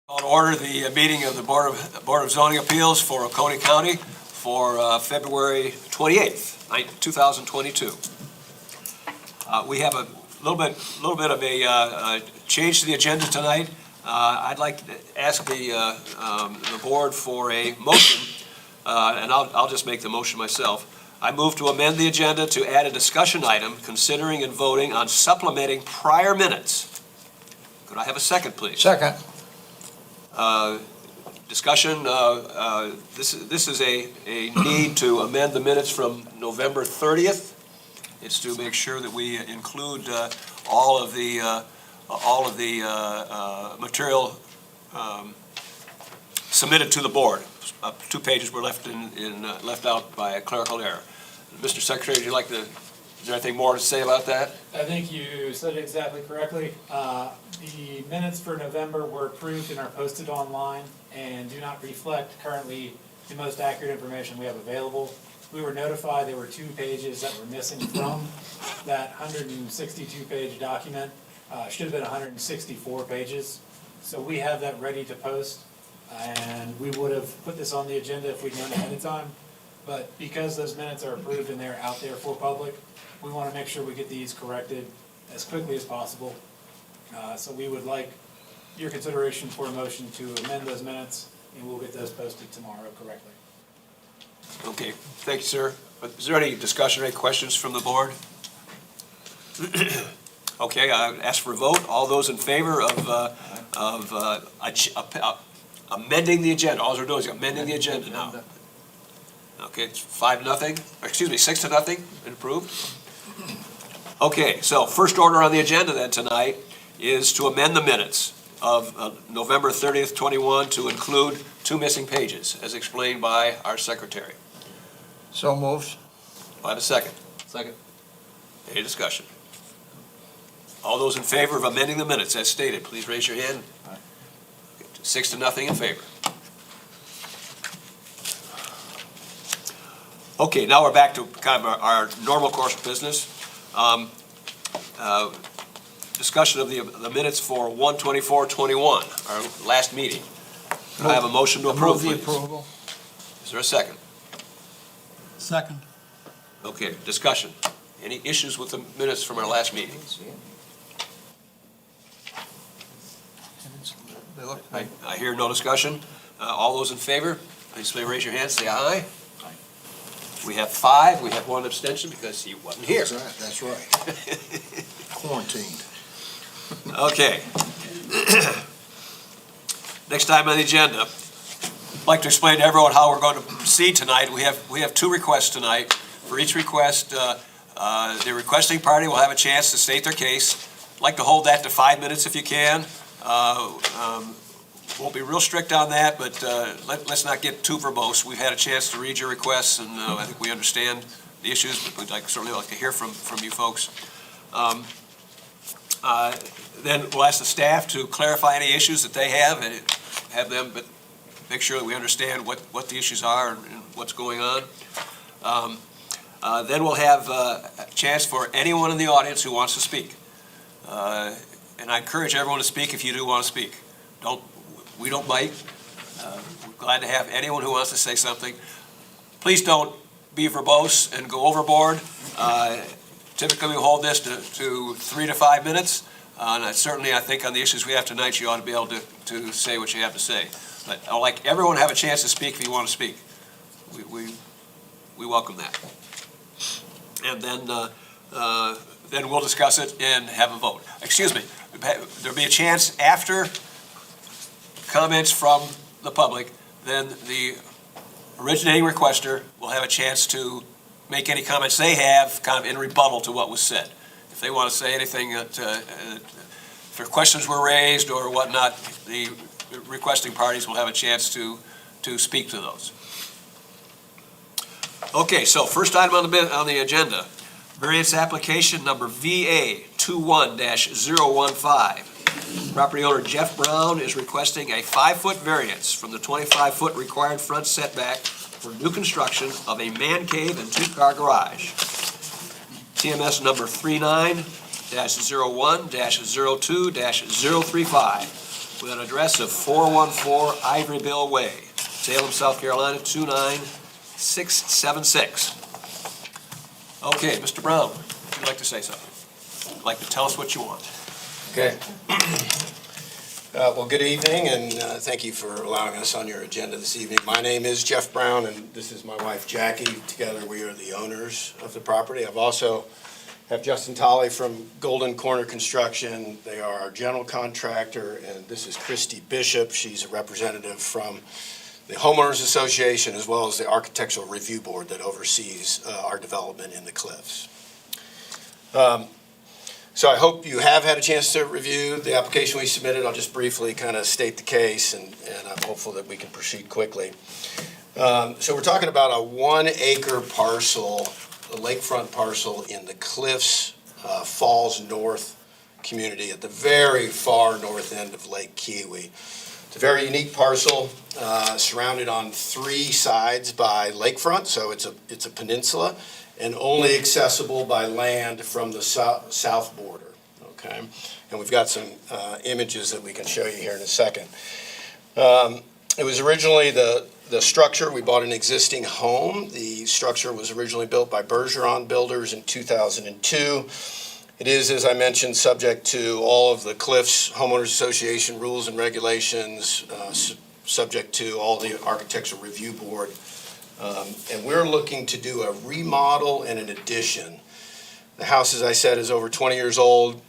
Call to order the meeting of the Board of Zoning Appeals for Oconee County for February 28th, 2022. We have a little bit of a change to the agenda tonight. I'd like to ask the board for a motion, and I'll just make the motion myself. I move to amend the agenda to add a discussion item considering and voting on supplementing prior minutes. Could I have a second, please? Second. Discussion, this is a need to amend the minutes from November 30th. It's to make sure that we include all of the material submitted to the board. 2 pages were left out by a clerical error. Mr. Secretary, is there anything more to say about that? I think you said it exactly correctly. The minutes for November were approved and are posted online and do not reflect currently the most accurate information we have available. We were notified there were 2 pages that were missing from that 162-page document. Should have been 164 pages. So we have that ready to post, and we would have put this on the agenda if we'd known ahead of time. But because those minutes are approved and they're out there for public, we want to make sure we get these corrected as quickly as possible. So we would like your consideration for a motion to amend those minutes, and we'll get those posted tomorrow correctly. Okay, thank you, sir. Is there any discussion or any questions from the board? Okay, I ask for a vote. All those in favor of amending the agenda? All we're doing is amending the agenda now. Okay, it's 5-0, excuse me, 6-0, approved. Okay, so first order on the agenda then tonight is to amend the minutes of November 30th, 21 to include 2 missing pages, as explained by our secretary. So moved. Do I have a second? Second. Any discussion? All those in favor of amending the minutes as stated, please raise your hand. Aye. 6-0 in favor. Okay, now we're back to kind of our normal course of business. Discussion of the minutes for 1/24/21, our last meeting. I have a motion to approve, Move the please. approval. Is there a second? Second. Okay, discussion. Any issues with the minutes from our last meeting? They look. I hear no discussion. All those in favor, please raise your hand, say aye. Aye. We have 5, we have 1 abstention because he wasn't here. That's right. Quarantined. Okay. Next item on the agenda, I'd like to explain to everyone how we're going to proceed tonight. We have 2 requests tonight. For each request, the requesting party will have a chance to state their case. I'd like to hold that to 5 minutes if you can. Won't be real strict on that, but let's not get too verbose. We've had a chance to read your requests, and I think we understand the issues, but we'd certainly like to hear from you folks. Then we'll ask the staff to clarify any issues that they have, and have them but make sure that we understand what the issues are and what's going on. Then we'll have a chance for anyone in the audience who wants to speak. And I encourage everyone to speak if you do want to speak. We don't bite. We're glad to have anyone who wants to say something. Please don't be verbose and go overboard. Typically, we hold this to 3 to 5 minutes. And certainly, I think on the issues we have tonight, you ought to be able to say what you have to say. But I'd like everyone to have a chance to speak if you want to speak. We welcome that. And then we'll discuss it and have a vote. Excuse me. There'll be a chance after comments from the public, then the originating requester will have a chance to make any comments they have kind of in rebuttal to what was said. If they want to say anything, if questions were raised or whatnot, the requesting parties will have a chance to speak to those. Okay, so first item on the agenda, variance application number VA 21-015. Property owner Jeff Brown is requesting a 5-foot variance from the 25-foot required front setback for new construction of a man cave and 2-car garage. TMS number 39-01-02-035. with an address of 414 Ivoryville Way, Salem, South Carolina, 29676. Okay, Mr. Brown, would you like to say something? Like to tell us what you want? Okay. Well, good evening, and thank you for allowing us on your agenda this evening. My name is Jeff Brown, and this is my wife Jackie. Together, we are the owners of the property. I've also have Justin Tolley from Golden Corner Construction. They are our general contractor, and this is Christy Bishop. She's a representative from the Homeowners Association, as well as the Architectural Review Board that oversees our development in the Cliffs. So I hope you have had a chance to review the application we submitted. I'll just briefly kind of state the case, and I'm hopeful that we can proceed quickly. So we're talking about a 1-acre parcel, a lakefront parcel in the Cliffs Falls North community at the very far north end of Lake Kiwi. It's a very unique parcel, surrounded on 3 sides by lakefront, so it's a peninsula, and only accessible by land from the south border, okay? And we've got some images that we can show you here in a second. It was originally the structure, we bought an existing home. The structure was originally built by Bergeron Builders in 2002. It is, as I mentioned, subject to all of the Cliffs Homeowners Association rules and regulations, subject to all the Architectural Review Board. And we're looking to do a remodel and an addition. The house, as I said, is over 20 years old.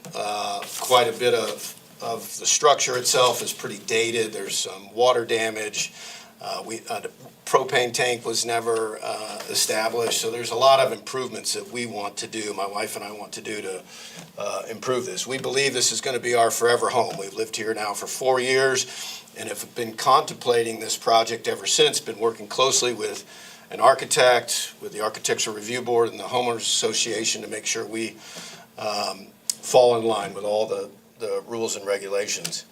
Quite a bit of the structure itself is pretty dated. There's some water damage. The propane tank was never established, so there's a lot of improvements that we want to do, my wife and I want to do to improve this. We believe this is going to be our forever home. We've lived here now for 4 years and have been contemplating this project ever since, been working closely with an architect, with the Architectural Review Board and the Homeowners Association to make sure we fall in line with all the rules and regulations.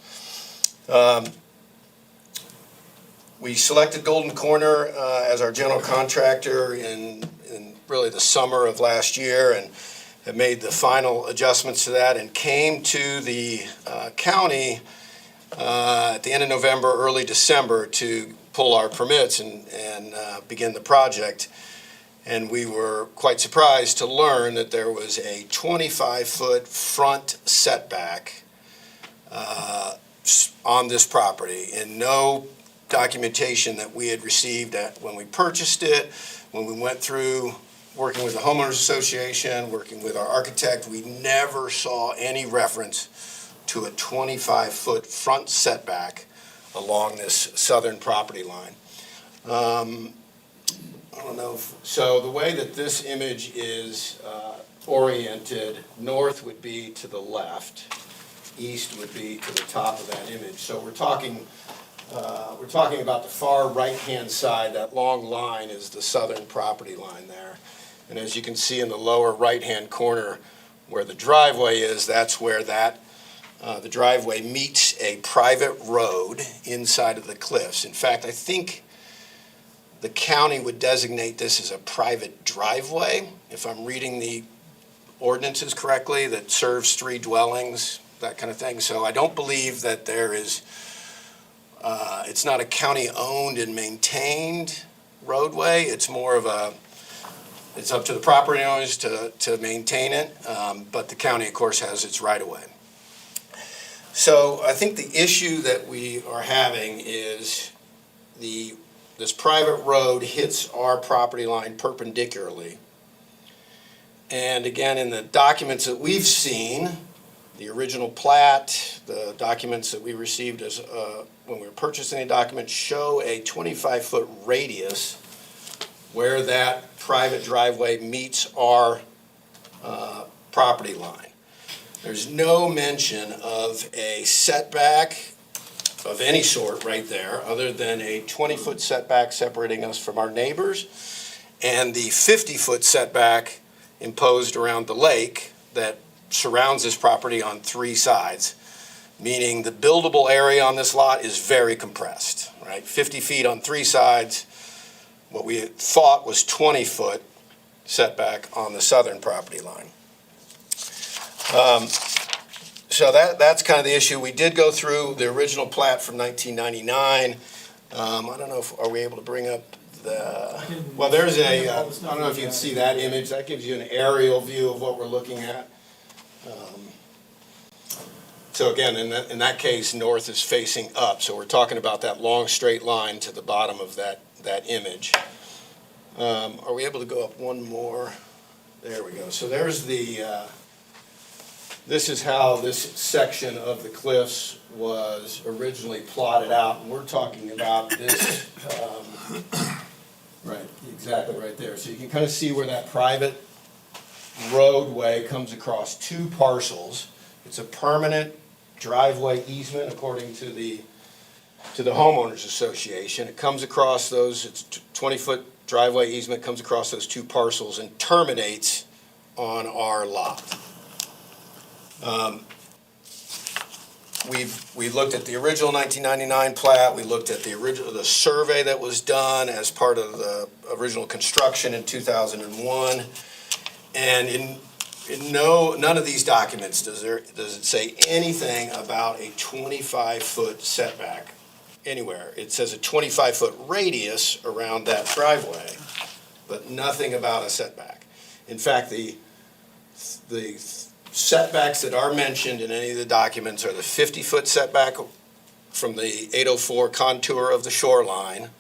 We selected Golden Corner as our general contractor in really the summer of last year, and have made the final adjustments to that, and came to the county at the end of November, early December to pull our permits and begin the project. And we were quite surprised to learn that there was a 25-foot front setback on this property, and no documentation that we had received when we purchased it, when we went through working with the Homeowners Association, working with our architect. We never saw any reference to a 25-foot front setback along this southern property line. I don't know. So the way that this image is oriented, north would be to the left, east would be to the top of that image. So we're talking about the far right-hand side. That long line is the southern property line there. And as you can see in the lower right-hand corner where the driveway is, that's where the driveway meets a private road inside of the Cliffs. In fact, I think the county would designate this as a private driveway, if I'm reading the ordinances correctly, that serves 3 dwellings, that kind of thing. So I don't believe that there is, it's not a county-owned and maintained roadway. It's more of it's up to the property owners to maintain it, but the county, of course, has its right-of-way. So I think the issue that we are having is this private road hits our property line perpendicularly. And again, in the documents that we've seen, the original plat, the documents that we received as when we were purchasing the documents show a 25-foot radius where that private driveway meets our property line. There's no mention of a setback of any sort right there, other than a 20-foot setback separating us from our neighbors, and the 50-foot setback imposed around the lake that surrounds this property on 3 sides, meaning the buildable area on this lot is very compressed, right? 50 feet on 3 sides. What we thought was 20-foot setback on the southern property line. so that's kind of the issue. We did go through the original plat from 1999. I don't know if, are we able to bring up well, there's a, I don't know if you can see that image. That gives you an aerial view of what we're looking at. So again, in that case, north is facing up. So we're talking about that long straight line to the bottom of that image. Are we able to go up one more? There we go. So there's this is how this section of the cliffs was originally plotted out. And we're talking about this, right, exactly right there. So you can kind of see where that private roadway comes across two parcels. It's a permanent driveway easement according to the homeowners association. It comes across those, it's 20-foot driveway easement, comes across those two parcels and terminates on our lot. We looked at the original 1999 plat, we looked at the survey that was done as part of the original construction in 2001, and in none of these documents does it say anything about a 25-foot setback anywhere. It says a 25-foot radius around that driveway, but nothing about a setback. In fact, the setbacks that are mentioned in any of the documents are the 50-foot setback from the 804 contour of the shoreline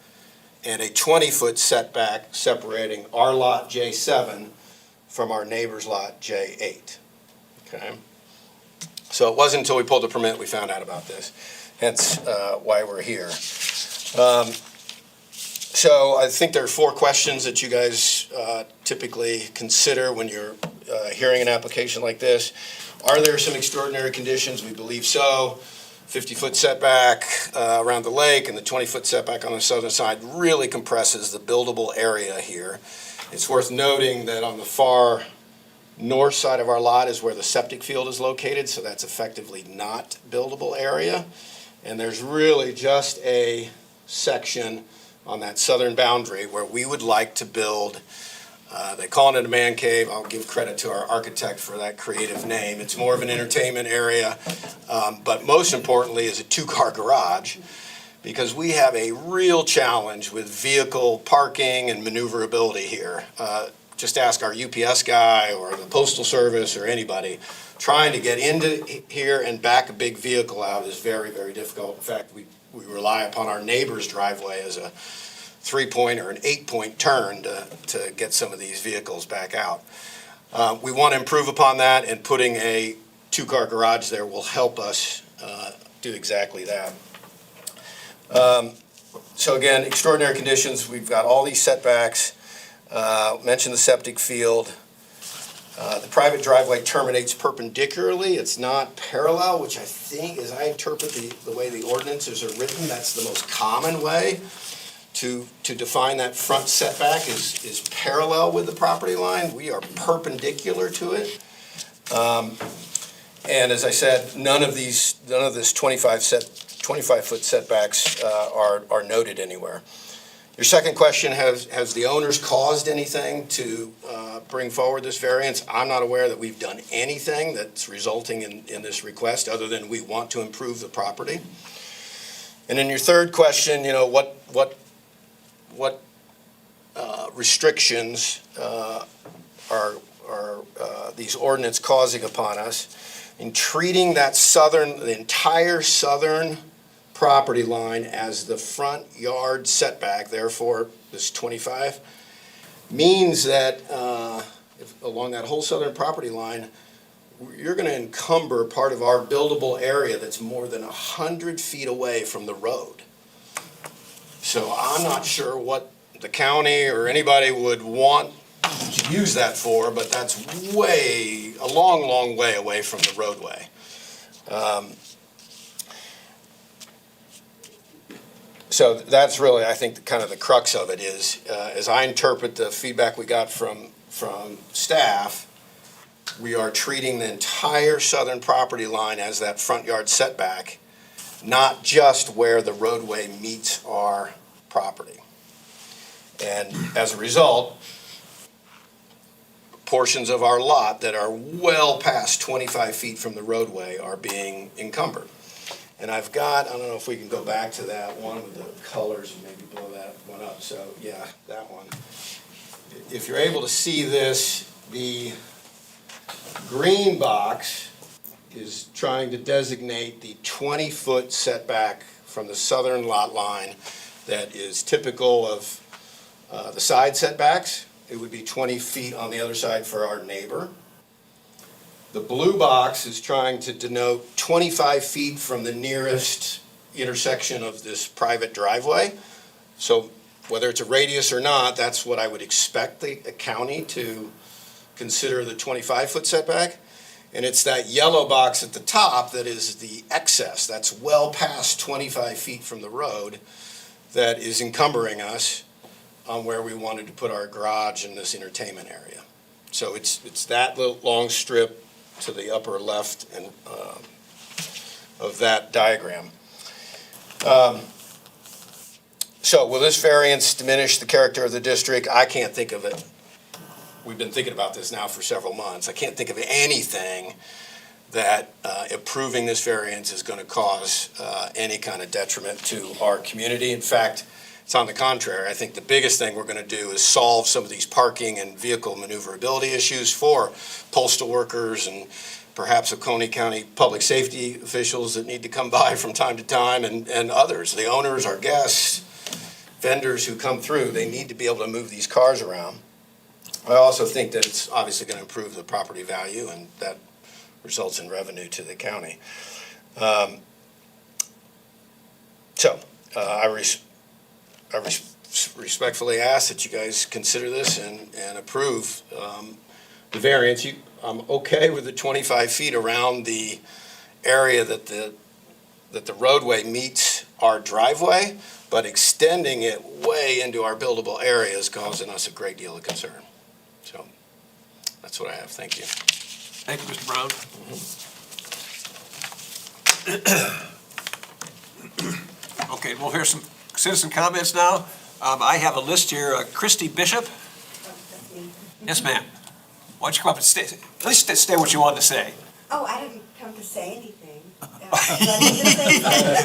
and a 20-foot setback separating our lot J7 from our neighbor's lot J8. Okay? So it wasn't until we pulled the permit we found out about this, hence why we're here. So I think there are 4 questions that you guys typically consider when you're hearing an application like this. Are there some extraordinary conditions? We believe so. 50-foot setback around the lake and the 20-foot setback on the southern side really compresses the buildable area here. It's worth noting that on the far north side of our lot is where the septic field is located, so that's effectively not buildable area. And there's really just a section on that southern boundary where we would like to build, they call it a man cave. I'll give credit to our architect for that creative name. It's more of an entertainment area, but most importantly is a 2-car garage, because we have a real challenge with vehicle parking and maneuverability here. Just ask our UPS guy or the Postal Service or anybody. Trying to get into here and back a big vehicle out is very, very difficult. In fact, we rely upon our neighbor's driveway as a 3-point or an 8-point turn to get some of these vehicles back out. We want to improve upon that, and putting a 2-car garage there will help us do exactly that. So again, extraordinary conditions, we've got all these setbacks, mentioned the septic field. The private driveway terminates perpendicularly, it's not parallel, which I think, as I interpret the way the ordinances are written, that's the most common way to define that front setback is parallel with the property line. We are perpendicular to it. And as I said, none of this 25-foot setbacks are noted anywhere. Your second question, has the owners caused anything to bring forward this variance? I'm not aware that we've done anything that's resulting in this request, other than we want to improve the property. And then your third question, you know, what restrictions are these ordinance causing upon us in treating that the entire southern property line as the front yard setback, therefore this 25, means that along that whole southern property line, you're going to encumber part of our buildable area that's more than 100 feet away from the road. So I'm not sure what the county or anybody would want to use that for, but that's a long, long way away from the roadway. So that's really, I think, kind of the crux of it is, as I interpret the feedback we got from staff, we are treating the entire southern property line as that front yard setback, not just where the roadway meets our property. And as a result, portions of our lot that are well past 25 feet from the roadway are being encumbered. And I've got, I don't know if we can go back to that one with the colors and maybe blow that one up. So, yeah, that one. If you're able to see this, the green box is trying to designate the 20-foot setback from the southern lot line that is typical of the side setbacks. It would be 20 feet on the other side for our neighbor. The blue box is trying to denote 25 feet from the nearest intersection of this private driveway. So whether it's a radius or not, that's what I would expect the county to consider the 25-foot setback. And it's that yellow box at the top that is the excess, that's well past 25 feet from the road, that is encumbering us on where we wanted to put our garage and this entertainment area. So it's that little long strip to the upper left and of that diagram. So will this variance diminish the character of the district? I can't think of it. We've been thinking about this now for several months. I can't think of anything that approving this variance is going to cause any kind of detriment to our community. In fact, it's on the contrary. I think the biggest thing we're going to do is solve some of these parking and vehicle maneuverability issues for postal workers and perhaps Oconee County public safety officials that need to come by from time to time, and others, the owners, our guests, vendors who come through. They need to be able to move these cars around. I also think that it's obviously going to improve the property value, and that results in revenue to the county. I respectfully ask that you guys consider this and approve the variance. I'm okay with the 25 feet around the area that the roadway meets our driveway, but extending it way into our buildable area is causing us a great deal of concern. So that's what I have. Thank you. Thank you, Mr. Brown. Okay, we'll hear some citizen comments now. I have a list here. Christy Bishop. Yes, ma'am. Why don't you come up and stay? At least stay what you wanted to say. Oh, I didn't come to say anything.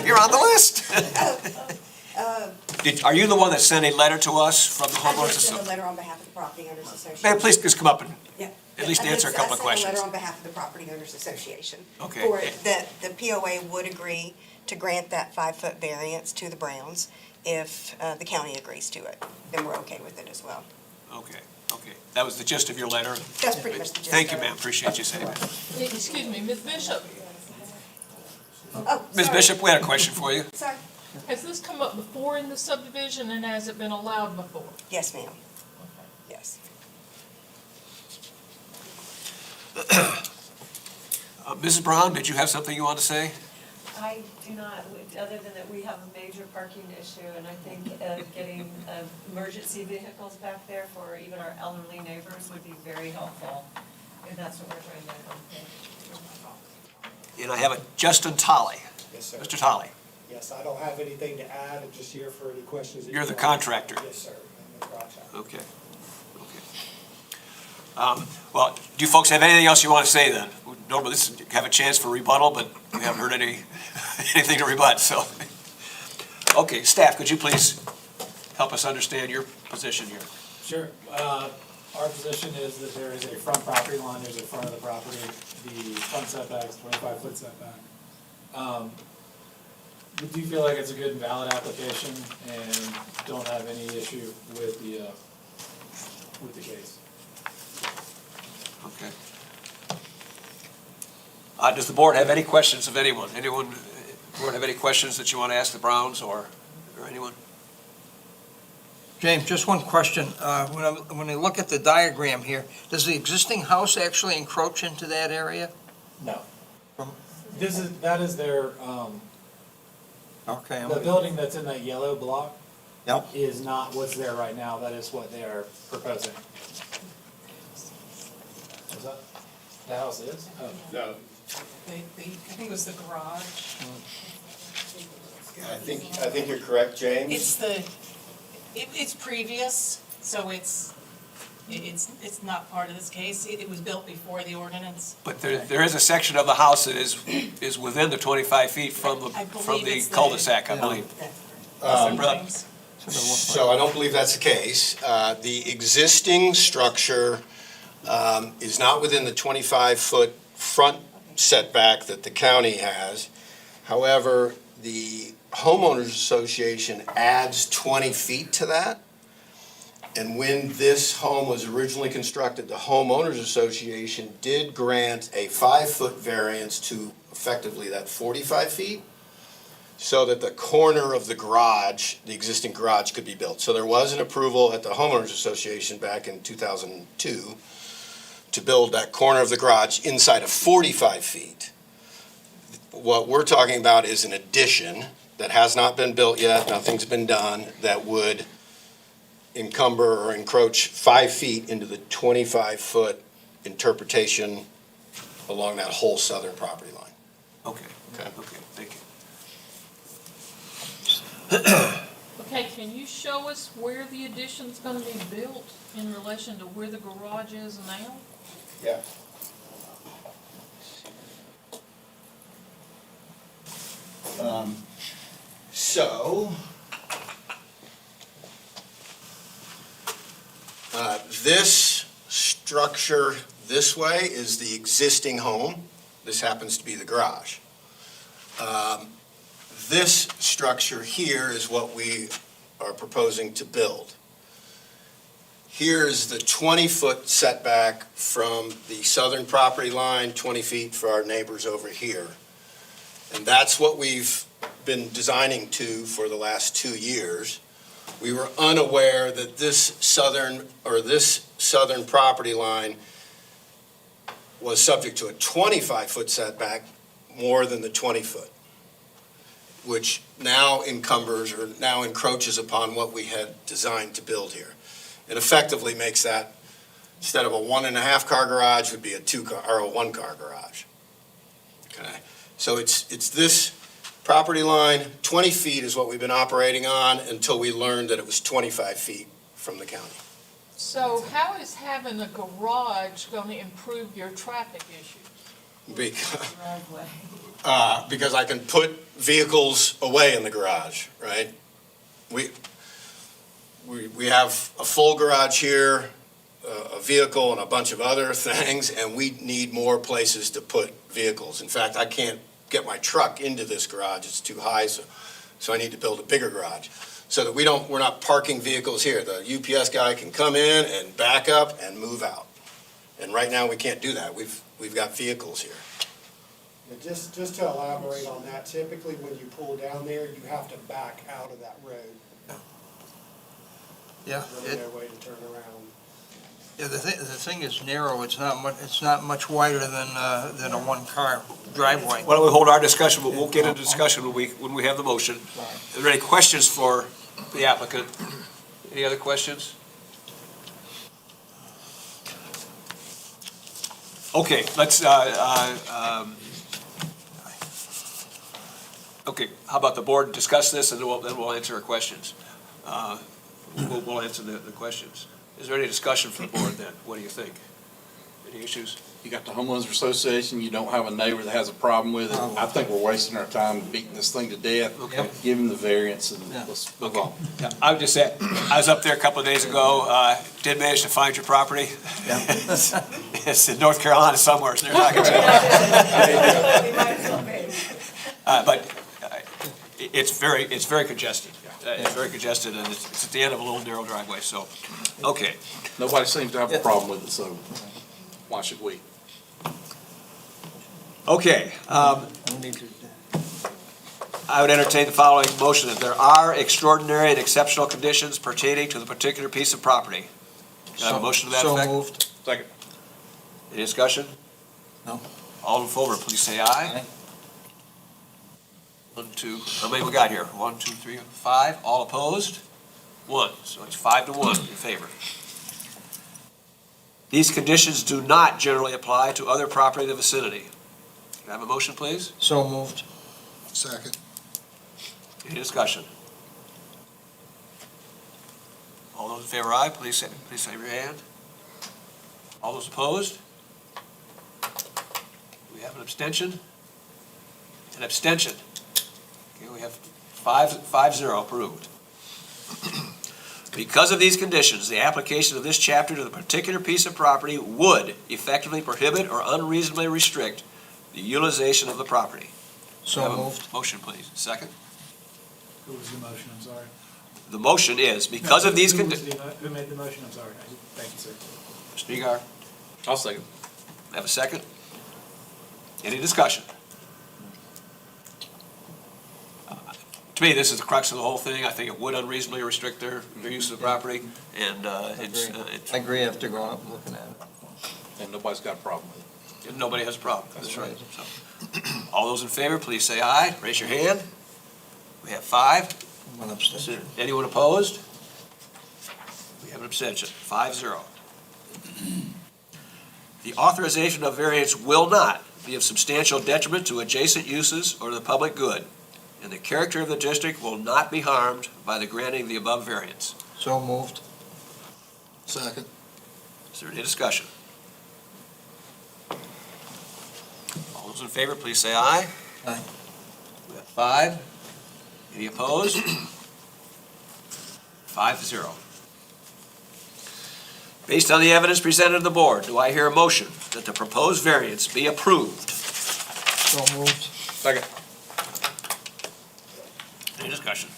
You're on the list. Are you the one that sent a letter to us from the I homeowners did send a association? letter on behalf of the Property Owners Association. Ma'am, please just come up and Yeah. at least I answer a couple of I questions. sent a letter on behalf of the Property Owners Association. Okay. For that the POA would agree to grant that 5-foot variance to the Browns if the county agrees to it. Then we're okay with it as well. Okay. That was the gist of your letter? That's pretty much the gist Thank you, of it. ma'am. Appreciate you saying that. Excuse me, Ms. Bishop, Oh, Ms. sorry. Bishop, we had a question for you. Sorry. has this come up before in the subdivision and has it been allowed before? Yes, ma'am. Yes. Mrs. Brown, did you have something you wanted to say? I do not, other than that we have a major parking issue, and I think getting emergency vehicles back there for even our elderly neighbors would be very helpful, and that's what we're trying to accomplish. And I have a Justin Tolley. Yes, sir. Mr. Tolley, Yes, I don't have anything to add, I'm just here for any questions. that you're you the want. contractor. Yes, sir. I'm the contractor. Okay. Well, do you folks have anything else you want to say then? Normally, this have a chance for rebuttal, but we haven't heard anything to rebut, so. Okay, staff, could you please help us understand your position here? Sure. Our position is that there is a front property line, there's a front of the property, the front setback is 25-foot setback. We do feel like it's a good and valid application and don't have any issue with the case. Okay. Does the board have any questions of anyone? Anyone, board have any questions that you want to ask the Browns or anyone? James, just one question. When I look at the diagram here, does the existing house actually encroach into that area? No. From- That is their, Okay. the building that's in that yellow block Yep. is not what's there right now, that is what they are proposing. Is that, the house is? Oh. No. I think it was the garage. I think you're correct, James. It's previous, so it's It's not part of this case. It was built before the ordinance. But there is a section of the house that is within the 25 feet from I the believe it's the- cul-de-sac, I believe. Sometimes. So I don't believe that's the case. The existing structure is not within the 25-foot front setback that the county has. However, the homeowners association adds 20 feet to that. And when this home was originally constructed, the homeowners association did grant a 5-foot variance to effectively that 45 feet, so that the corner of the garage, the existing garage, could be built. So there was an approval at the homeowners association back in 2002 to build that corner of the garage inside of 45 feet. What we're talking about is an addition that has not been built yet, nothing's been done, that would encumber or encroach 5 feet into the 25-foot interpretation along that whole southern property line. Okay, Okay. okay, thank you. Okay, can you show us where the addition's gonna be built in relation to where the garage is now? Yeah. So, this structure this way is the existing home. This happens to be the garage. This structure here is what we are proposing to build. Here is the 20-foot setback from the southern property line, 20 feet for our neighbors over here. And that's what we've been designing to for the last 2 years. We were unaware that this southern property line was subject to a 25-foot setback more than the 20-foot, which now encumbers or now encroaches upon what we had designed to build here. It effectively makes that, instead of a 1.5-car garage, would be a 2-car or a 1-car garage. Okay, so it's this property line, 20 feet is what we've been operating on until we learned that it was 25 feet from the county. So how is having a garage gonna improve your traffic issues? Because, Driveway. because I can put vehicles away in the garage, right? We have a full garage here, a vehicle and a bunch of other things, and we need more places to put vehicles. In fact, I can't get my truck into this garage, it's too high, so I need to build a bigger garage. So that we're not parking vehicles here. The UPS guy can come in and back up and move out. And right now, we can't do that. We've got vehicles here. And just to elaborate on that, typically when you pull down there, you have to back out of that road. Yeah, There's no way to turn around. the thing is narrow, it's not much wider than a 1-car driveway. Why don't we hold our discussion, but we'll get into discussion when we have the motion. Are there any questions for the applicant? Any other questions? Okay, let's, okay, how about the board discuss this, and then we'll answer our questions. We'll answer the questions. Is there any discussion from the board then? What do you think? Any issues? You got the homeowners association, you don't have a neighbor that has a problem with it. I think we're wasting our time beating this thing to death. Okay. Give them the variance and Yeah. let's move on. Yeah, I would just say, I was up there a couple of days ago, did manage to find your property. It's in North Carolina somewhere, so they're not gonna We might as well be. but it's very congested. It's very congested, and it's at the end of a little narrow driveway, so, okay. Nobody seems to have a problem with it, so why should we? Okay, I would entertain the following motion, that there are extraordinary and exceptional conditions pertaining to the particular piece of property. Can I have a motion to that effect? So moved. Second. Any discussion? No. All in favor, please say aye. Aye. 1, 2, how many we got here? 1, 2, 3, 5, all opposed? 1, so it's 5 to 1 in favor. These conditions do not generally apply to other property in the vicinity. Can I have a motion, please? So moved. Second. Any discussion? All those in favor, aye, please say your hand. All those opposed? We have an abstention? An abstention. Okay, we have 5-0 approved. Because of these conditions, the application of this chapter to the particular piece of property would effectively prohibit or unreasonably restrict the utilization of the property. So Have a moved. Motion, please. Second. Who was the motion, I'm sorry? The motion is, because of these Who was conditions. Who made the motion, I'm sorry. Thank you, sir. Mr. Egar, I'll second. have a second? Any discussion? To me, this is the crux of the whole thing. I think it would unreasonably restrict their use of the property, and I agree after going up and looking at it. And nobody's got a problem with it. nobody has a problem. That's right. So, all those in favor, please say aye. Raise your hand. We have 5. One Is abstention. there anyone opposed? We have an abstention, 5-0. The authorization of variance will not be of substantial detriment to adjacent uses or the public good, and the character of the district will not be harmed by the granting of the above variance. So moved. Second. Is there any discussion? All those in favor, please say aye. Aye. We have 5. Any opposed? 5-0. Based on the evidence presented to the board, do I hear a motion that the proposed variance be approved? So moved. Second. Any discussion?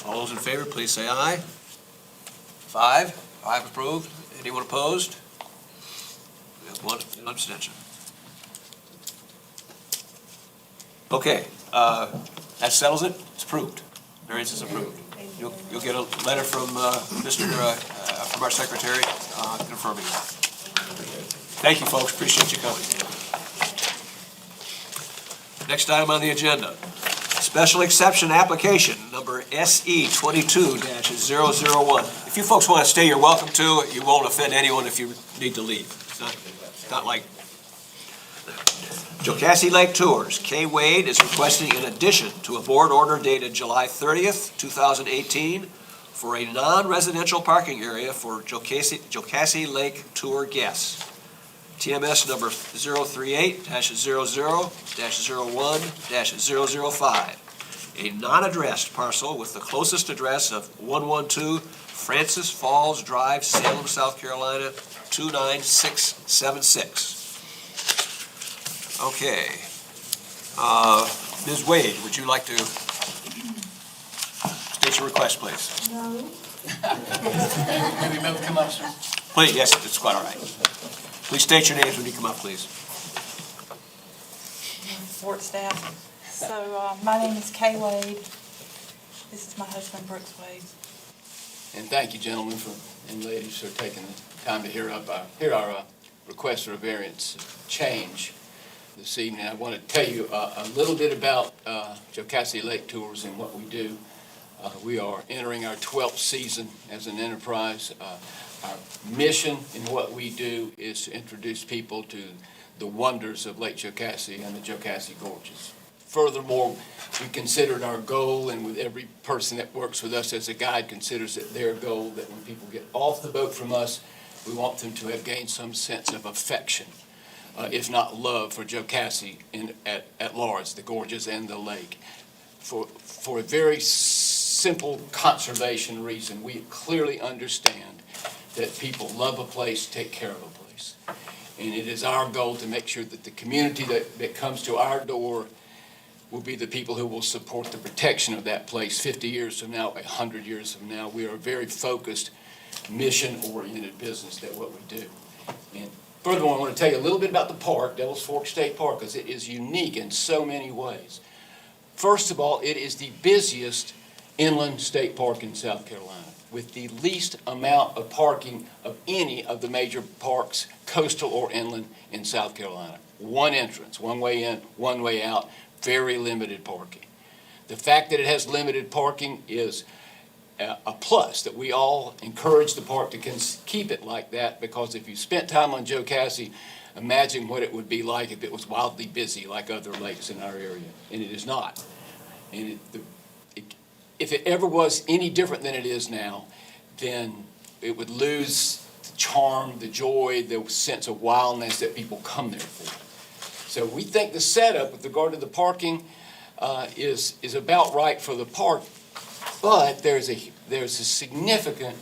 All those in favor, please say aye. 5 approved. Anyone opposed? We have 1 abstention. Okay, that settles it. It's approved. Variance is approved. You'll get a letter from from our secretary confirming that. Thank you, folks. Appreciate you coming. Next item on the agenda, special exception application number SE 22-001. If you folks want to stay, you're welcome to. You won't offend anyone if you need to leave. It's not like Jocassee Lake Tours, Kay Wade is requesting an addition to a board order dated July 30th, 2018 for a non-residential parking area for Jocassee Lake Tour guests. TMS number 038-00-01-005. A non-addressed parcel with the closest address of 112 Francis Falls Drive, Salem, South Carolina, 29676. Okay. Ms. Wade, would you like to state your request, please? Maybe Mel come up, sir. Please, yes, it's quite all right. Please state your names when you come up, please. Support staff. So, my name is Kay Wade. This is my husband, Brooks Wade. And thank you, gentlemen and ladies, for taking the time to hear our request for a variance change this evening. I want to tell you a little bit about Jocassee Lake Tours and what we do. We are entering our 12th season as an enterprise. Our mission in what we do is to introduce people to the wonders of Lake Jocassee and the Jocassee Gorges. Furthermore, we considered our goal, and with every person that works with us as a guide considers it their goal, that when people get off the boat from us, we want them to have gained some sense of affection, if not love, for Jocassee at large, the gorges and the lake. For a very simple conservation reason, we clearly understand that people love a place, take care of a place. And it is our goal to make sure that the community that comes to our door will be the people who will support the protection of that place 50 years from now, 100 years from now. We are a very focused, mission-oriented business that what we do. And furthermore, I want to tell you a little bit about the park, Devil's Fork State Park, because it is unique in so many ways. First of all, it is the busiest inland state park in South Carolina, with the least amount of parking of any of the major parks, coastal or inland, in South Carolina. One entrance, one way in, one way out, very limited parking. The fact that it has limited parking is a plus, that we all encourage the park to keep it like that, because if you spent time on Jocassee, imagine what it would be like if it was wildly busy like other lakes in our area, and it is not. And if it ever was any different than it is now, then it would lose charm, the joy, the sense of wildness that people come there for. So we think the setup with regard to the parking is about right for the park, but there's a significant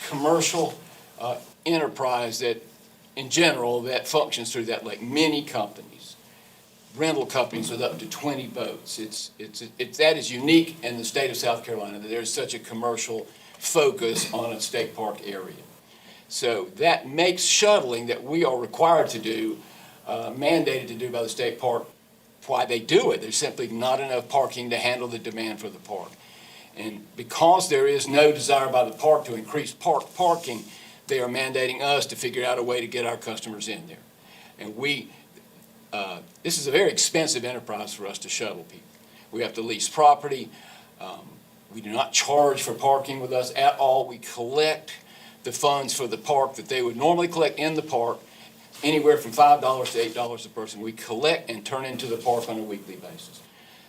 commercial enterprise that, in general, that functions through that lake. Many companies, rental companies with up to 20 boats. That is unique in the state of South Carolina, that there's such a commercial focus on a state park area. So that makes shuttling that we are required to do, mandated to do by the state park, why they do it. There's simply not enough parking to handle the demand for the park. And because there is no desire by the park to increase parking, they are mandating us to figure out a way to get our customers in there. And this is a very expensive enterprise for us to shuttle people. We have to lease property. We do not charge for parking with us at all. We collect the funds for the park that they would normally collect in the park, anywhere from $5 to $8 a person. We collect and turn into the park on a weekly basis.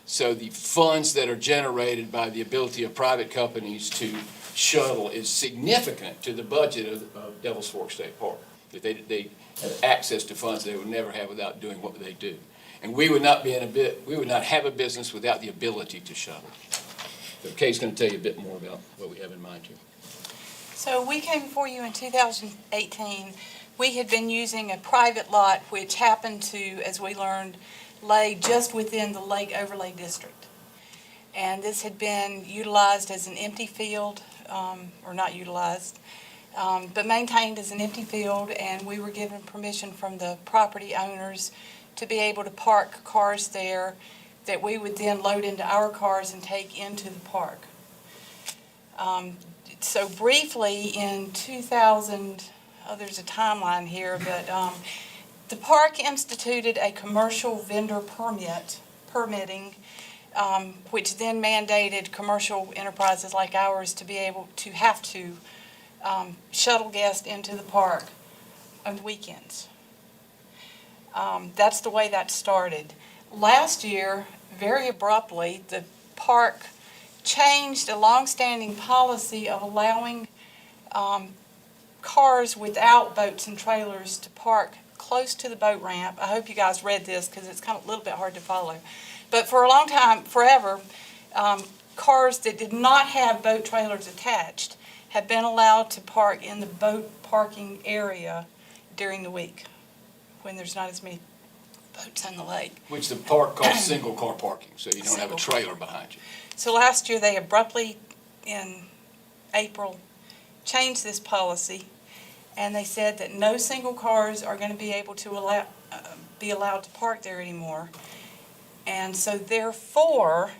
So the funds that are generated by the ability of private companies to shuttle is significant to the budget of Devils Fork State Park. That they have access to funds they would never have without doing what they do. And we would not have a business without the ability to shuttle. So Kay's going to tell you a bit more about what we have in mind here. So we came before you in 2018. We had been using a private lot which happened to, as we learned, lay just within the Lake Overlay District. And this had been utilized as an empty field, or not utilized, but maintained as an empty field, and we were given permission from the property owners to be able to park cars there that we would then load into our cars and take into the park. So briefly, in 2000, there's a timeline here, but the park instituted a commercial vendor permitting, which then mandated commercial enterprises like ours to be able to have to shuttle guests into the park on weekends. That's the way that started. Last year, very abruptly, the park changed a longstanding policy of allowing cars without boats and trailers to park close to the boat ramp. I hope you guys read this because it's kind of a little bit hard to follow. But for a long time, forever, cars that did not have boat trailers attached have been allowed to park in the boat parking area during the week when there's not as many boats on the lake. Which the park calls single car parking, so you don't have a trailer behind you. So last year, they abruptly, in April, changed this policy, and they said that no single cars are going to be able to be allowed to park there anymore. And so therefore,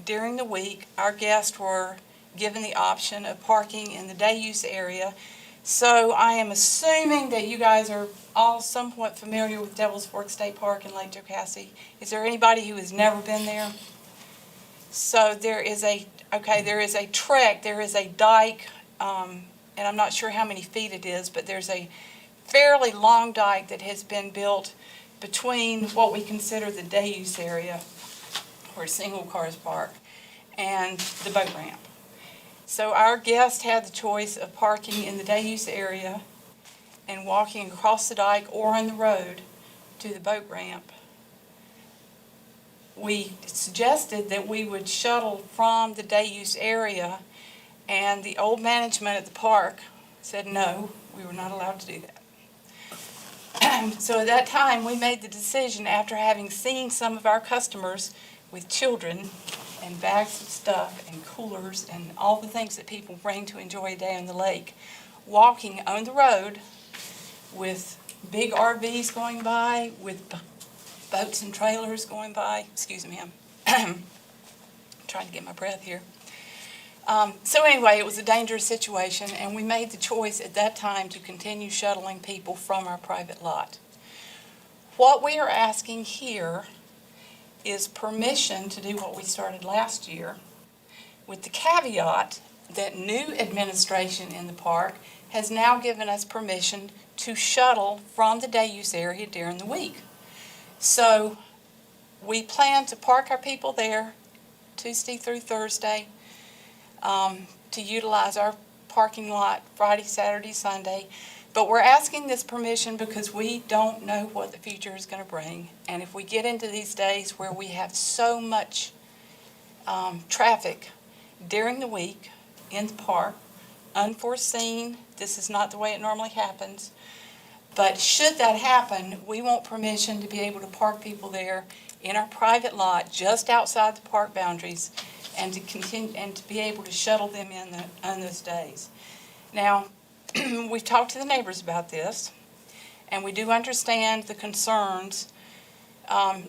during the week, our guests were given the option of parking in the day use area. So I am assuming that you guys are all somewhat familiar with Devils Fork State Park in Lake Jocassee. Is there anybody who has never been there? So there is a trek, there is a dike, and I'm not sure how many feet it is, but there's a fairly long dike that has been built between what we consider the day use area, where single cars park, and the boat ramp. So our guests had the choice of parking in the day use area and walking across the dike or on the road to the boat ramp. We suggested that we would shuttle from the day use area, and the old management at the park said no, we were not allowed to do that. So at that time, we made the decision, after having seen some of our customers with children and bags of stuff and coolers and all the things that people bring to enjoy a day on the lake, walking on the road with big RVs going by, with boats and trailers going by. Excuse me, I'm trying to get my breath here. So anyway, it was a dangerous situation, and we made the choice at that time to continue shuttling people from our private lot. What we are asking here is permission to do what we started last year, with the caveat that new administration in the park has now given us permission to shuttle from the day use area during the week. So we plan to park our people there Tuesday through Thursday, to utilize our parking lot Friday, Saturday, Sunday. But we're asking this permission because we don't know what the future is going to bring. And if we get into these days where we have so much traffic during the week in the park, unforeseen, this is not the way it normally happens. But should that happen, we want permission to be able to park people there in our private lot just outside the park boundaries and to continue and to be able to shuttle them in on those days. Now, we've talked to the neighbors about this, and we do understand the concerns.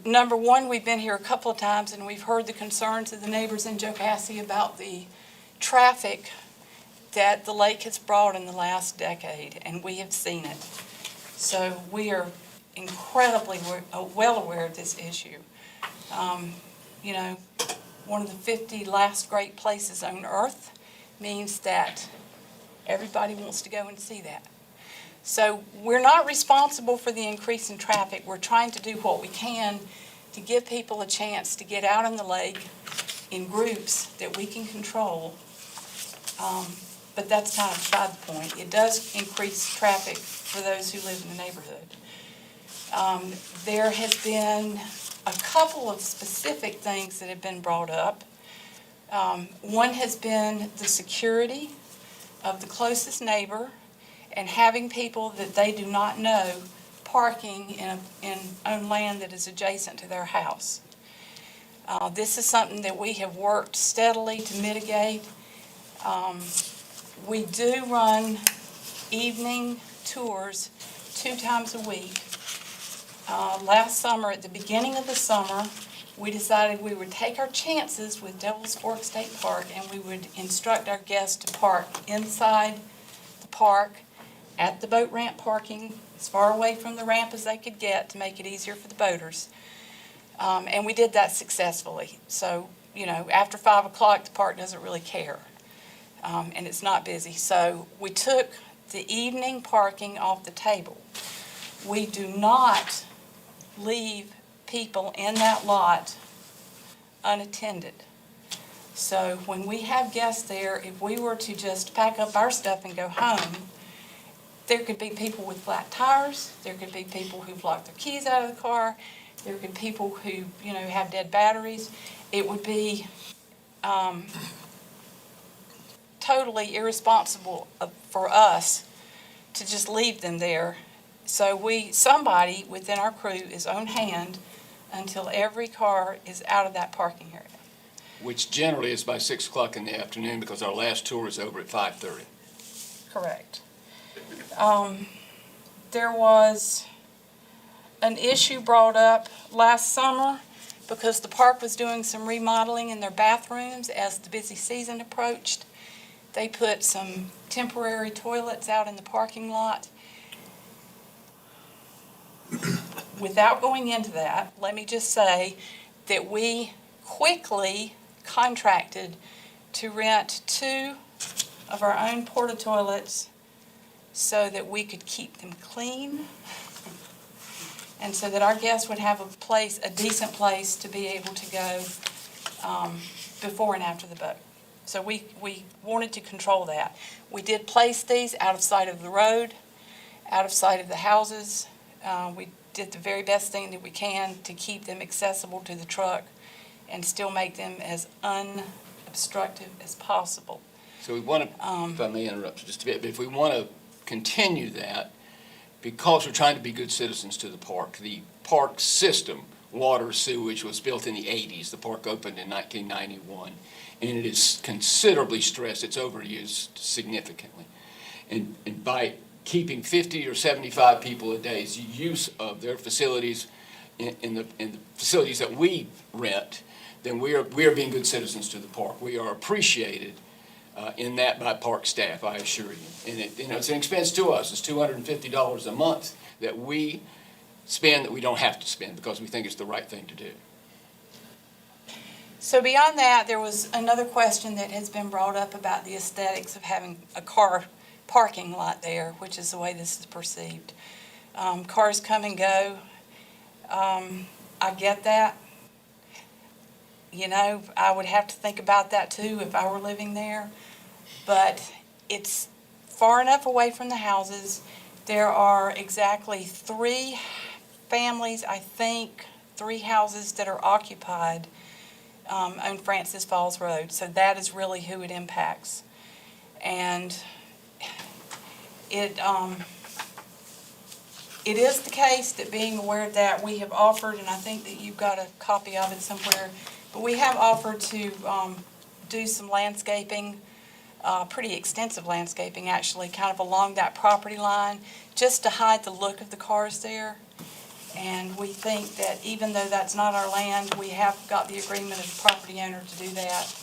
Number one, we've been here a couple of times, and we've heard the concerns of the neighbors in Jocassee about the traffic that the lake has brought in the last decade, and we have seen it. So we are incredibly well aware of this issue. You know, one of the 50 last great places on earth means that everybody wants to go and see that. So we're not responsible for the increase in traffic. We're trying to do what we can to give people a chance to get out on the lake in groups that we can control. But that's kind of beside the point. It does increase traffic for those who live in the neighborhood. There has been a couple of specific things that have been brought up. One has been the security of the closest neighbor and having people that they do not know parking on land that is adjacent to their house. This is something that we have worked steadily to mitigate. We do run evening tours 2 times a week. Last summer, at the beginning of the summer, we decided we would take our chances with Devil's Fork State Park, and we would instruct our guests to park inside the park at the boat ramp parking, as far away from the ramp as they could get to make it easier for the boaters. And we did that successfully. So, you know, after 5 o'clock, the park doesn't really care. And it's not busy. So we took the evening parking off the table. We do not leave people in that lot unattended. So when we have guests there, if we were to just pack up our stuff and go home, there could be people with flat tires, there could be people who've locked their keys out of the car, there could be people who, you know, have dead batteries. It would be totally irresponsible for us to just leave them there. So somebody within our crew is on hand until every car is out of that parking area. Which generally is by 6 o'clock in the afternoon because our last tour is over at 5:30. Correct. There was an issue brought up last summer because the park was doing some remodeling in their bathrooms as the busy season approached. They put some temporary toilets out in the parking lot. Without going into that, let me just say that we quickly contracted to rent 2 of our own porta toilets so that we could keep them clean and so that our guests would have a decent place to be able to go before and after the boat. So we wanted to control that. We did place these out of sight of the road, out of sight of the houses. We did the very best thing that we can to keep them accessible to the truck and still make them as unobstructive as possible. So we want to, if I may interrupt you just a bit, but if we want to continue that, because we're trying to be good citizens to the park system, water, sewage, was built in the 80s. The park opened in 1991, and it is considerably stressed. It's overused significantly. And by keeping 50 or 75 people a day's use of their facilities in the facilities that we rent, then we are being good citizens to the park. We are appreciated in that by park staff, I assure you. And it's an expense to us. It's $250 a month that we spend that we don't have to spend because we think it's the right thing to do. So beyond that, there was another question that has been brought up about the aesthetics of having a car parking lot there, which is the way this is perceived. Cars come and go. I get that. You know, I would have to think about that too if I were living there. But it's far enough away from the houses There are exactly 3 families, I think, 3 houses that are occupied on Francis Falls Road. So that is really who it impacts. And it is the case that, being aware of that, we have offered, and I think that you've got a copy of it somewhere, but we have offered to do some landscaping, pretty extensive landscaping actually, kind of along that property line, just to hide the look of the cars there. And we think that even though that's not our land, we have got the agreement of the property owner to do that.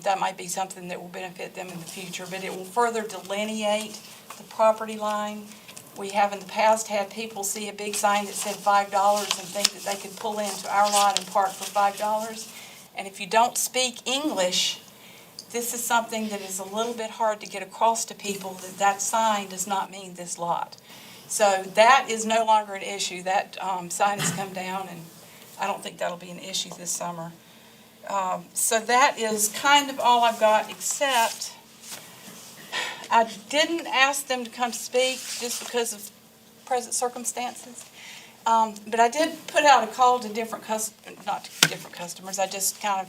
That might be something that will benefit them in the future, but it will further delineate the property line. We have in the past had people see a big sign that said $5 and think that they could pull into our lot and park for $5. And if you don't speak English, this is something that is a little bit hard to get across to people, that that sign does not mean this lot. So that is no longer an issue. That sign has come down, and I don't think that'll be an issue this summer. So that is kind of all I've got, except I didn't ask them to come speak just because of present circumstances. But I did put out a call to not to different customers, I just kind of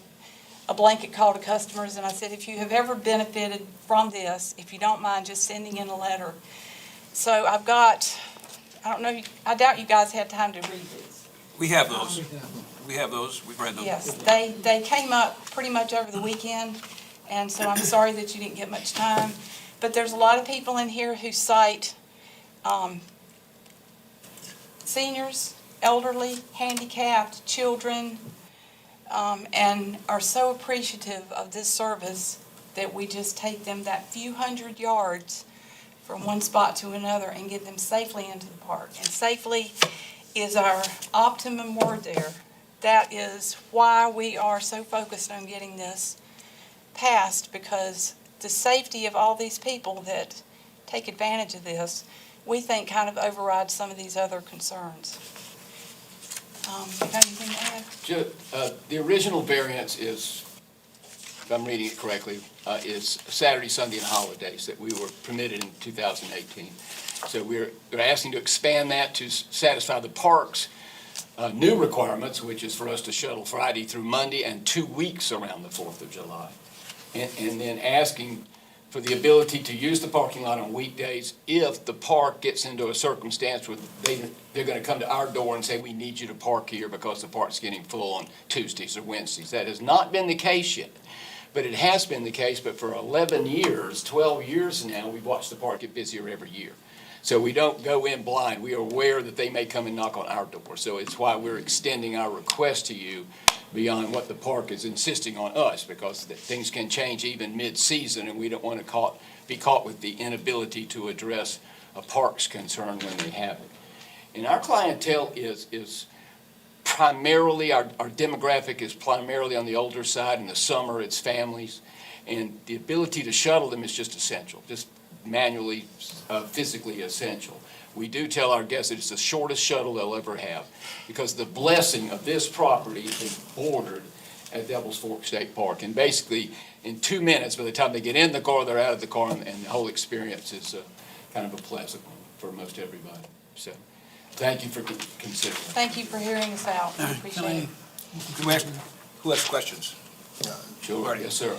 a blanket call to customers, and I said, if you have ever benefited from this, if you don't mind just sending in a letter. So I've got, I don't know, I doubt you guys had time to read these. We have those. We have those. We've read those. Yes, they came up pretty much over the weekend, and so I'm sorry that you didn't get much time. But there's a lot of people in here who cite seniors, elderly, handicapped, children, and are so appreciative of this service that we just take them that few hundred yards from one spot to another and get them safely into the park. And safely is our optimum word there. That is why we are so focused on getting this passed, because the safety of all these people that take advantage of this, we think kind of overrides some of these other concerns. You got anything to add? The original variance is, if I'm reading it correctly, is Saturday, Sunday, and holidays that we were permitted in 2018. So we're asking to expand that to satisfy the park's new requirements, which is for us to shuttle Friday through Monday and 2 weeks around the 4th of July. And then asking for the ability to use the parking lot on weekdays if the park gets into a circumstance where they're going to come to our door and say, we need you to park here because the park's getting full on Tuesdays or Wednesdays. That has not been the case yet, but it has been the case. But for 11 years, 12 years now, we've watched the park get busier every year. So we don't go in blind. We are aware that they may come and knock on our door. So it's why we're extending our request to you beyond what the park is insisting on us, because things can change even mid-season, and we don't want to be caught with the inability to address a park's concern when they have it. And our clientele is primarily, our demographic is primarily on the older side. In the summer, it's families. And the ability to shuttle them is just essential, just manually, physically essential. We do tell our guests that it's the shortest shuttle they'll ever have, because the blessing of this property is bordered at Devil's Fork State Park. And basically, in 2 minutes, by the time they get in the car, they're out of the car, and the whole experience is kind of a pleasant one for most everybody. So, thank you for considering. Thank you for hearing us out. I appreciate it. Who has questions? Sure, yes, sir.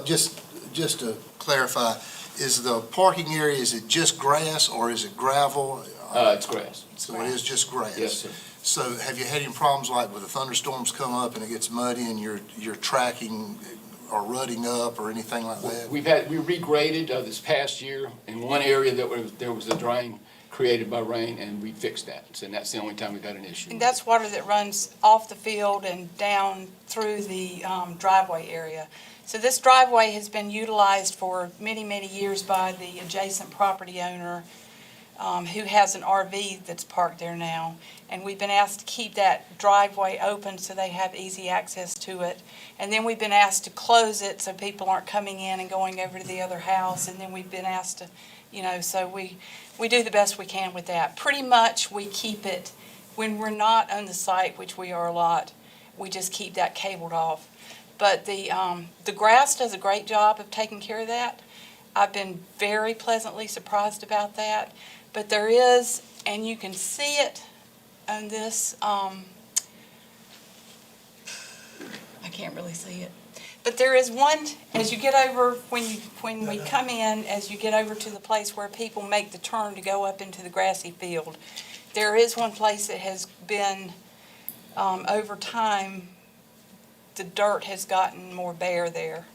Just to clarify, is the parking area, is it just grass or is it gravel? It's grass. So it is just grass? Yes, sir. So have you had any problems like with the thunderstorms come up and it gets muddy and you're tracking or rutting up or anything like that? We regraded this past year in one area that there was a drain created by rain, and we fixed that. And that's the only time we've had an issue. And that's water that runs off the field and down through the driveway area. So this driveway has been utilized for many, many years by the adjacent property owner who has an RV that's parked there now. And we've been asked to keep that driveway open so they have easy access to it. And then we've been asked to close it so people aren't coming in and going over to the other house. And then we've been asked to, so we do the best we can with that. Pretty much we keep it, when we're not on the site, which we are a lot, we just keep that cabled off. But the grass does a great job of taking care of that. I've been very pleasantly surprised about that. But there is, and you can see it on this, I can't really see it. But there is one, as you get over, when we come in, as you get over to the place where people make the turn to go up into the grassy field, there is one place that has been, over time, the dirt has gotten more bare there.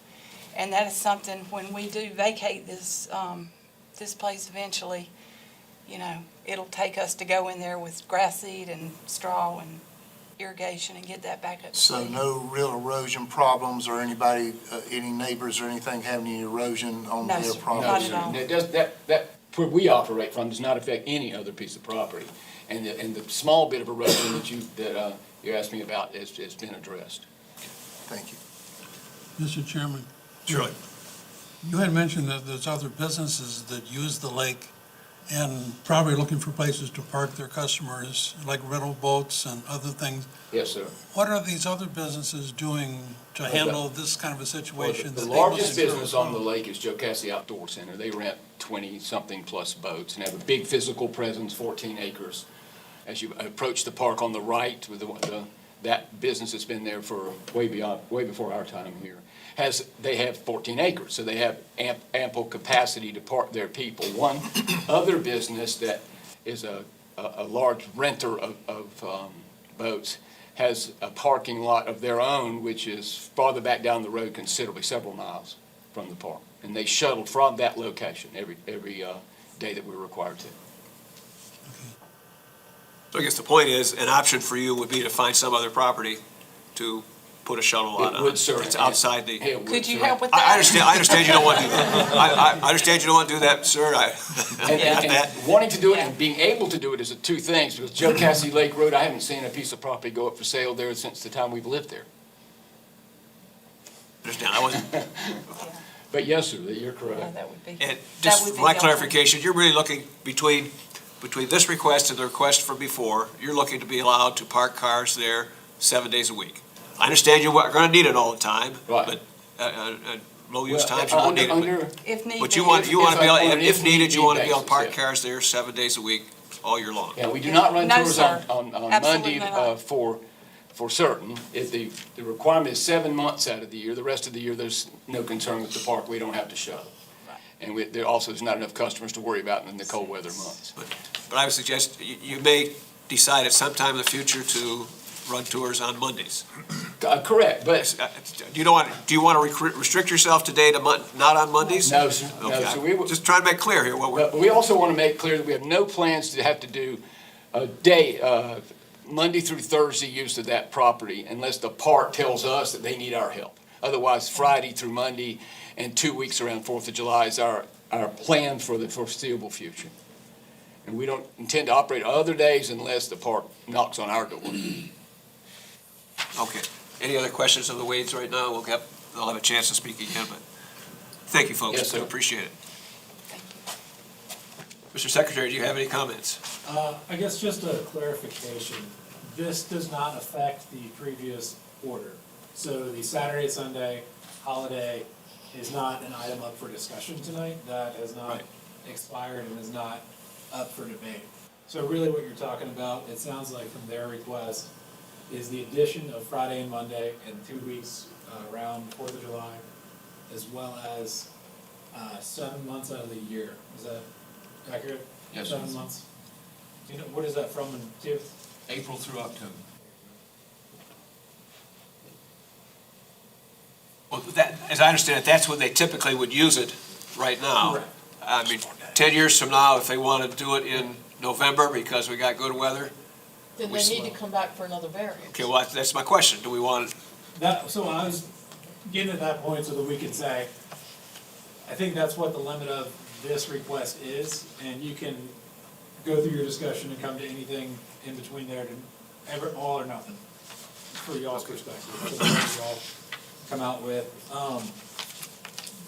And that is something, when we do vacate this, this place eventually, you know, it'll take us to go in there with grass seed and straw and irrigation and get that back up to So speed. no real erosion problems or anybody, any neighbors or anything having any erosion on No, their sir. property? Not at all. That does, that, where we operate from does not affect any other piece of property. And the small bit of erosion that you asked me about has been addressed. Thank you. Mr. Chairman, Surely. you had mentioned that there's other businesses that use the lake and probably looking for places to park their customers, like rental boats and other things. Yes, sir. What are these other businesses doing to handle this kind of a Well, situation? the that they largest must incur business on the from? lake is Joe Cassie Outdoor Center. They rent 20-something plus boats and have a big physical presence, 14 acres. As you approach the park on the right, with that business has been there for way before our time here. They have 14 acres, so they have ample capacity to park their people. One other business that is a large renter of boats has a parking lot of their own, which is farther back down the road considerably, several miles from the park. And they shuttle from that location every day that we're required to. So I guess the point is, an option for you would be to find some other property to put a shuttle lot on. It would, sir. It's outside the. It would, Could you sir. help with that? I understand you don't want to do that. I understand you don't want to do that, sir. I got that. And wanting to do it and being able to do it is two things, because Joe Cassie Lake Road, I haven't seen a piece of property go up for sale there since the time we've lived there. Understand, I wasn't, But yes, sir, you're Yeah, correct. that would be. and That just would for be my helpful. clarification, you're really looking between this request and the request from before, you're looking to be allowed to park cars there 7 days a week. I understand you're going to need it all the time, Right. but low-use times, you won't need it. Under, If need But be. you want to be able, on an if needed, you want to be able to basis, park yeah. cars there 7 days a week, all year long. yeah, we do not run No, tours sir. on Absolutely Monday not. for certain. If the requirement is 7 months out of the year, the rest of the year, there's no concern with the park, we don't have to shuttle. And there also is not enough customers to worry about in the cold weather months. But I would suggest you may decide at some time in the future to run tours on Mondays. Correct, but, Do you want to restrict yourself today to not on Mondays? no, sir, no, Okay, sir, we would. just trying to make clear here what we're, But we also want to make clear that we have no plans to have to do a day, Monday through Thursday use of that property unless the park tells us that they need our help. Otherwise, Friday through Monday and 2 weeks around 4th of July is our plan for the foreseeable future. And we don't intend to operate other days unless the park knocks on our door. okay. Any other questions of the Wades right now? They'll have a chance to speak again, but thank you, folks. Yes, sir. Appreciate it. Mr. Secretary, do you have any comments? I guess just a clarification, this does not affect the previous order. So the Saturday, Sunday holiday is not an item up for discussion tonight. That has not Right. expired and is not up for debate. So really what you're talking about, it sounds like from their request, is the addition of Friday and Monday and 2 weeks around 4th of July, as well as 7 months out of the year. Is that accurate? Yes, 7 sir. months? You know, what is that from and to? April through October. Well, as I understand it, that's when they typically would use it right now. Correct. I mean, 10 years from now, if they want to do it in November because we got good weather, Then they need to come back for another variance. okay, well, that's my question. Do we want, So I was getting at that point so that we could say, I think that's what the limit of this request is, and you can go through your discussion and come to anything in between there to all or nothing, for y'all's perspective. So whatever y'all come out with.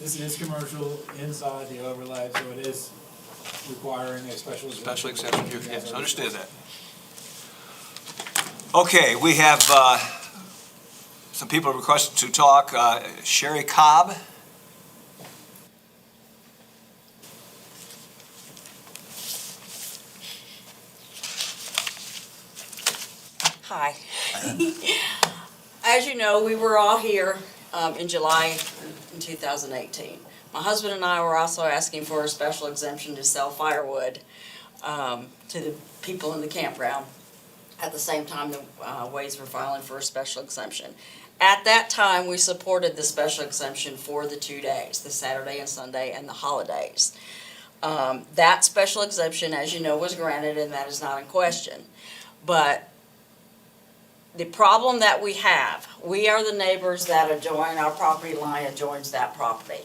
This is commercial inside the overlay, so it is requiring a special exception. special exception? Yes, understand that. Okay, we have some people requested to talk. Sherry Cobb. Hi. As you know, we were all here in July in 2018. My husband and I were also asking for a special exemption to sell firewood to the people in the campground. At the same time, the Wades were filing for a special exemption. At that time, we supported the special exemption for the 2 days, the Saturday and Sunday and the holidays. That special exemption, as you know, was granted, and that is not in question. But the problem that we have, we are the neighbors that adjoin, our property line adjoins that property.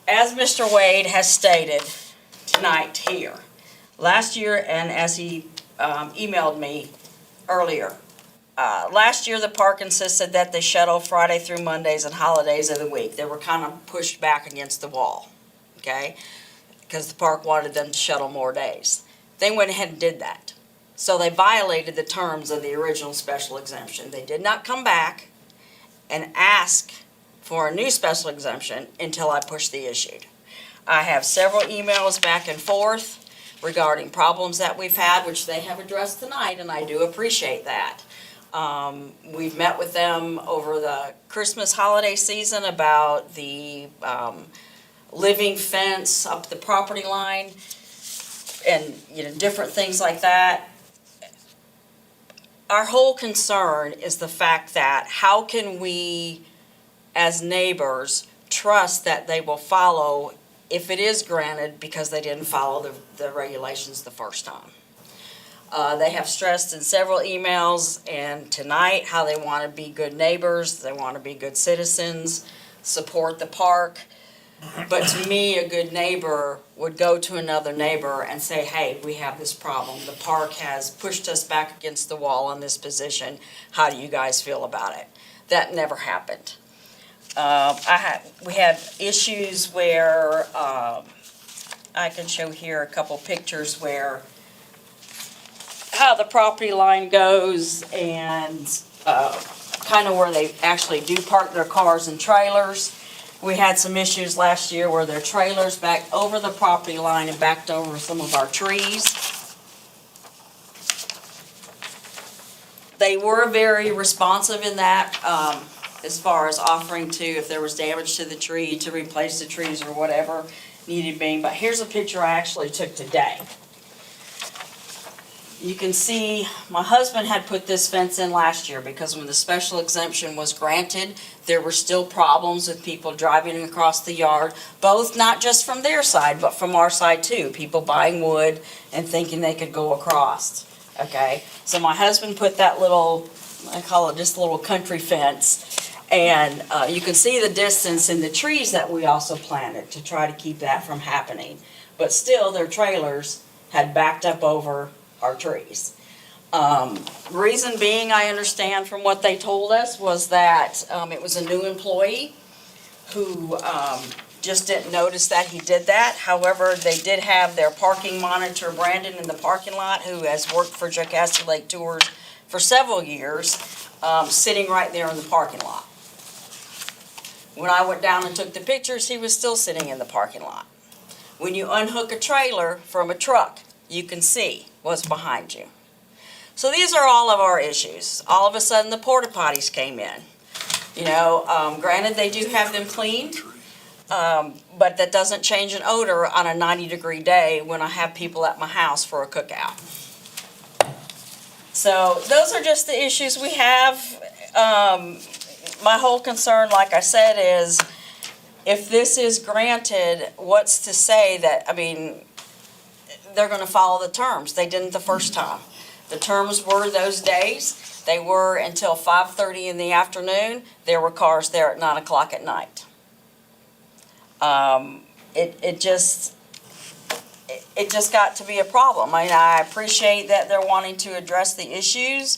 As Mr. Wade has stated tonight here, last year, and as he emailed me earlier, last year the park insisted that they shuttle Friday through Mondays and holidays of the week. They were kind of pushed back against the wall, okay? Because the park wanted them to shuttle more days. They went ahead and did that. So they violated the terms of the original special exemption. They did not come back and ask for a new special exemption until I pushed the issue. I have several emails back and forth regarding problems that we've had, which they have addressed tonight, and I do appreciate that. We've met with them over the Christmas holiday season about the living fence up the property line and, different things like that. Our whole concern is the fact that how can we, as neighbors, trust that they will follow if it is granted because they didn't follow the regulations the first time. They have stressed in several emails and tonight how they want to be good neighbors, they want to be good citizens, support the park. But to me, a good neighbor would go to another neighbor and say, hey, we have this problem. The park has pushed us back against the wall in this position. How do you guys feel about it? That never happened. We had issues where, I can show here a couple pictures where how the property line goes and kind of where they actually do park their cars and trailers. We had some issues last year where their trailers backed over the property line and backed over some of our trees. They were very responsive in that, as far as offering to, if there was damage to the tree, to replace the trees or whatever needed being. But here's a picture I actually took today. You can see my husband had put this fence in last year because when the special exemption was granted, there were still problems with people driving across the yard, both not just from their side, but from our side too. People buying wood and thinking they could go across, okay? So my husband put that little, I call it just a little country fence, and you can see the distance in the trees that we also planted to try to keep that from happening. But still, their trailers had backed up over our trees. Reason being, I understand from what they told us, was that it was a new employee who just didn't notice that he did that. However, they did have their parking monitor, Brandon, in the parking lot, who has worked for Jocassee Lake Tours for several years, sitting right there in the parking lot. When I went down and took the pictures, he was still sitting in the parking lot. When you unhook a trailer from a truck, you can see what's behind you. So these are all of our issues. All of a sudden, the porta potties came in. Granted, they do have them cleaned, but that doesn't change an odor on a 90-degree day when I have people at my house for a cookout. So those are just the issues we have. My whole concern, like I said, is if this is granted, what's to say that, they're going to follow the terms. They didn't the first time. The terms were those days. They were until 5:30 in the afternoon. There were cars there at 9 o'clock at night. It just got to be a problem. I appreciate that they're wanting to address the issues.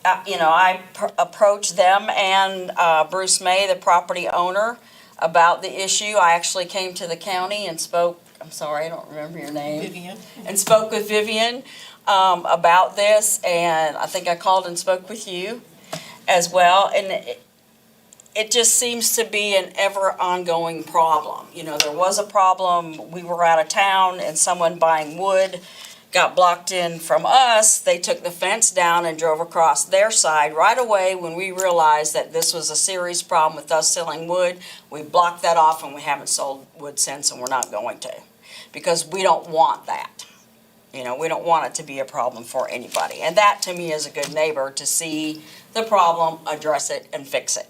I approached them and Bruce May, the property owner, about the issue. I actually came to the county and spoke. I'm sorry, I don't remember your name. Vivian. And spoke with Vivian about this, and I think I called and spoke with you as well. And it just seems to be an ever ongoing problem. There was a problem. We were out of town, and someone buying wood got blocked in from us, they took the fence down and drove across their side right away when we realized that this was a serious problem with us selling wood. We blocked that off and we haven't sold wood since, and we're not going to, because we don't want that. You know, we don't want it to be a problem for anybody. And that, to me, is a good neighbor, to see the problem, address it, and fix it.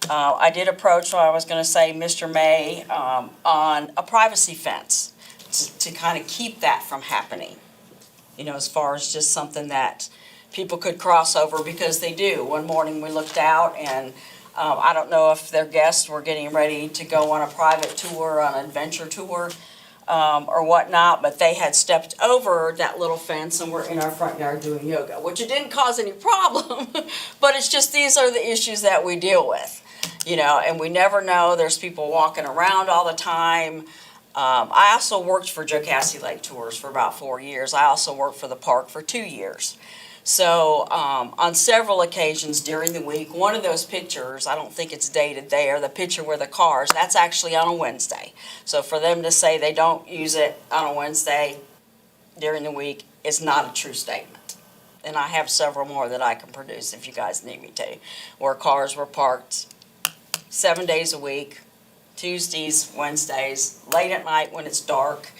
I did approach, I was gonna say, Mr. May, on a privacy fence to kind of keep that from happening. You know, as far as just something that people could cross over, because they do. One morning we looked out and I don't know if their guests were getting ready to go on a private tour, on an adventure tour, or whatnot, but they had stepped over that little fence and were in our front yard doing yoga, which it didn't cause any problem, but it's just, these are the issues that we deal with. You know, and we never know, there's people walking around all the time. I also worked for Jocassee Lake Tours for about 4 years. I also worked for the park for 2 years. So on several occasions during the week, one of those pictures, I don't think it's dated there, the picture where the cars, that's actually on a Wednesday. So for them to say they don't use it on a Wednesday during the week is not a true statement. And I have several more that I can produce if you guys need me to, where cars were parked 7 days a week, Tuesdays, Wednesdays, late at night when it's dark.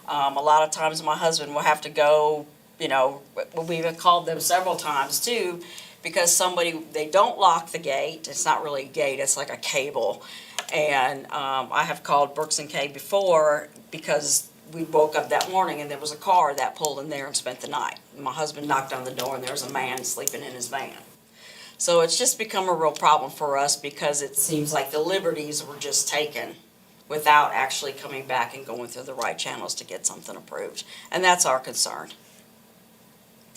A lot of times my husband will have to go, you know, we've called them several times too, because they don't lock the gate. It's not really a gate, it's like a cable. And I have called Brooks and Kay before, because we woke up that morning and there was a car that pulled in there and spent the night. My husband knocked on the door and there was a man sleeping in his van. So it's just become a real problem for us, because it seems like the liberties were just taken without actually coming back and going through the right channels to get something approved. And that's our concern,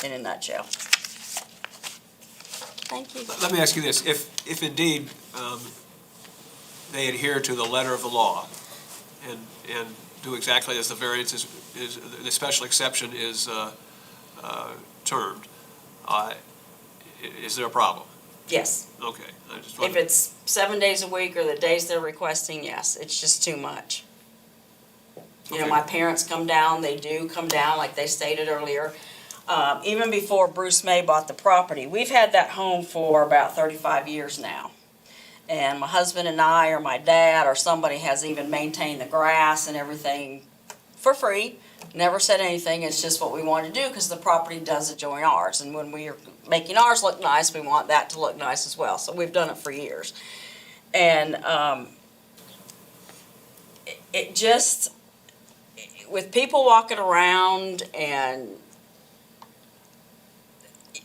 in a nutshell. Thank you. Let me ask you this, if indeed they adhere to the letter of the law and do exactly as the variance is the special exception is termed, is there a problem? Yes. Okay. I just If wanted- it's 7 days a week or the days they're requesting, yes, it's just too much. You know, Okay. my parents come down, they do come down, like they stated earlier. Even before Bruce May bought the property, we've had that home for about 35 years now. And my husband and I, or my dad, or somebody has even maintained the grass and everything for free. Never said anything, it's just what we want to do, because the property does adjoin ours. And when we are making ours look nice, we want that to look nice as well. So we've done it for years. And it just, with people walking around and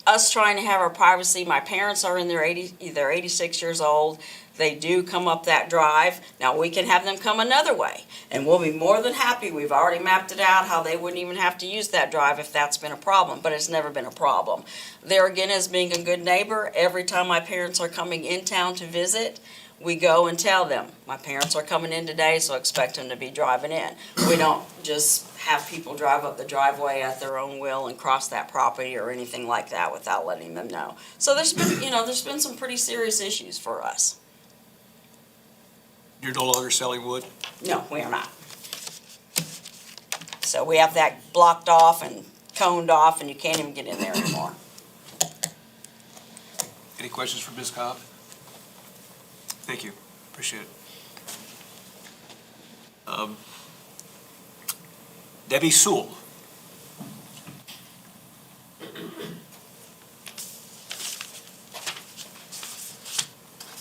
us trying to have our privacy, my parents are in their they're 86 years old. They do come up that drive. Now, we can have them come another way, and we'll be more than happy. We've already mapped it out how they wouldn't even have to use that drive if that's been a problem, but it's never been a problem. There again, as being a good neighbor, every time my parents are coming in town to visit, we go and tell them, my parents are coming in today, so expect them to be driving in. We don't just have people drive up the driveway at their own will and cross that property or anything like that without letting them know. So there's been, there's been some pretty serious issues for us. You're no longer selling wood? No, we are not. So we have that blocked off and coned off, and you can't even get in there anymore. Any questions for Ms. Cobb? Thank you, appreciate it. Debbie Sewell.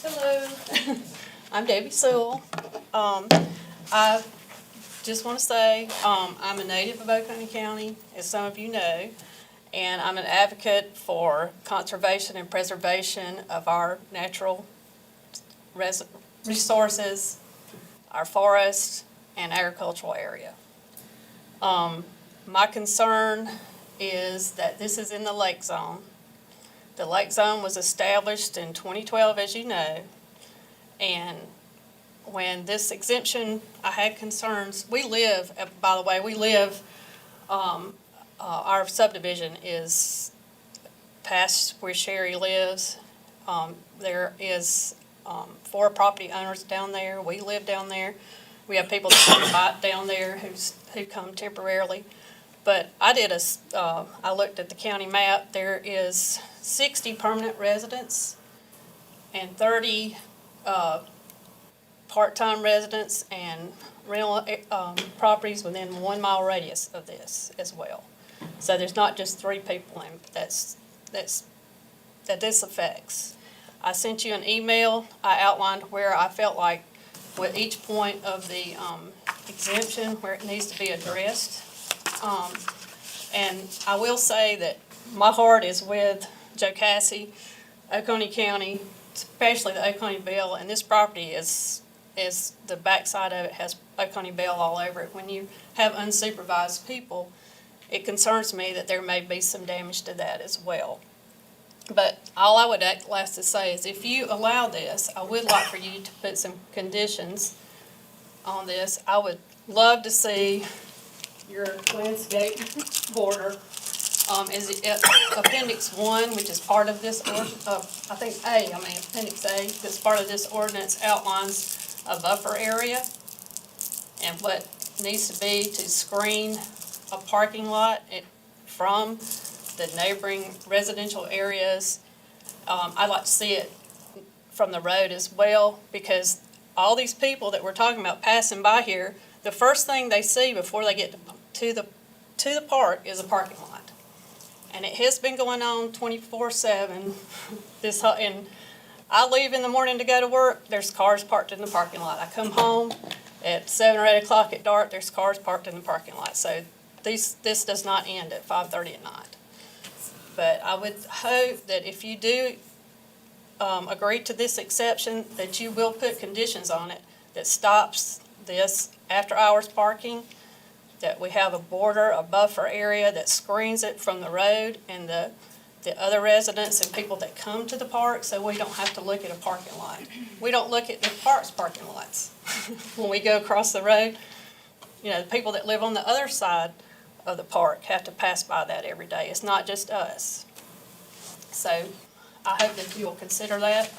Hello, I'm Debbie Sewell. I just want to say, I'm a native of Oconee County, as some of you know, and I'm an advocate for conservation and preservation of our natural resources, our forests, and agricultural area. My concern is that this is in the lake zone. The lake zone was established in 2012, as you know, and when this exemption, I had concerns. We live, by the way, our subdivision is past where Sherry lives. There is 4 property owners down there. We live down there. We have people that come down there who come temporarily. But I looked at the county map, there is 60 permanent residents and 30 part-time residents and rental properties within 1 mile radius of this as well. So there's not just 3 people that this affects. I sent you an email. I outlined where I felt like with each point of the exemption where it needs to be addressed. And I will say that my heart is with Jocassee, Oconee County, especially the Oconee Bell, and this property is the backside of it has Oconee Bell all over it. When you have unsupervised people, it concerns me that there may be some damage to that as well. But all I would last to say is if you allow this, I would like for you to put some conditions on this. I would love to see your landscape border, is it Appendix 1, which is part of this, Appendix A, that's part of this ordinance outlines a buffer area and what needs to be to screen a parking lot from the neighboring residential areas. I'd like to see it from the road as well, because all these people that we're talking about passing by here, the first thing they see before they get to the park is a parking lot. And it has been going on 24/7. And I leave in the morning to go to work, there's cars parked in the parking lot. I come home at 7 or 8 o'clock at dark, there's cars parked in the parking lot. So this does not end at 5:30 at night. But I would hope that if you do agree to this exception, that you will put conditions on it that stops this after-hours parking, that we have a border, a buffer area that screens it from the road and the other residents and people that come to the park, so we don't have to look at a parking lot. We don't look at the park's parking lots when we go across the road. You know, the people that live on the other side of the park have to pass by that every day. It's not just us. So I hope that you will consider that.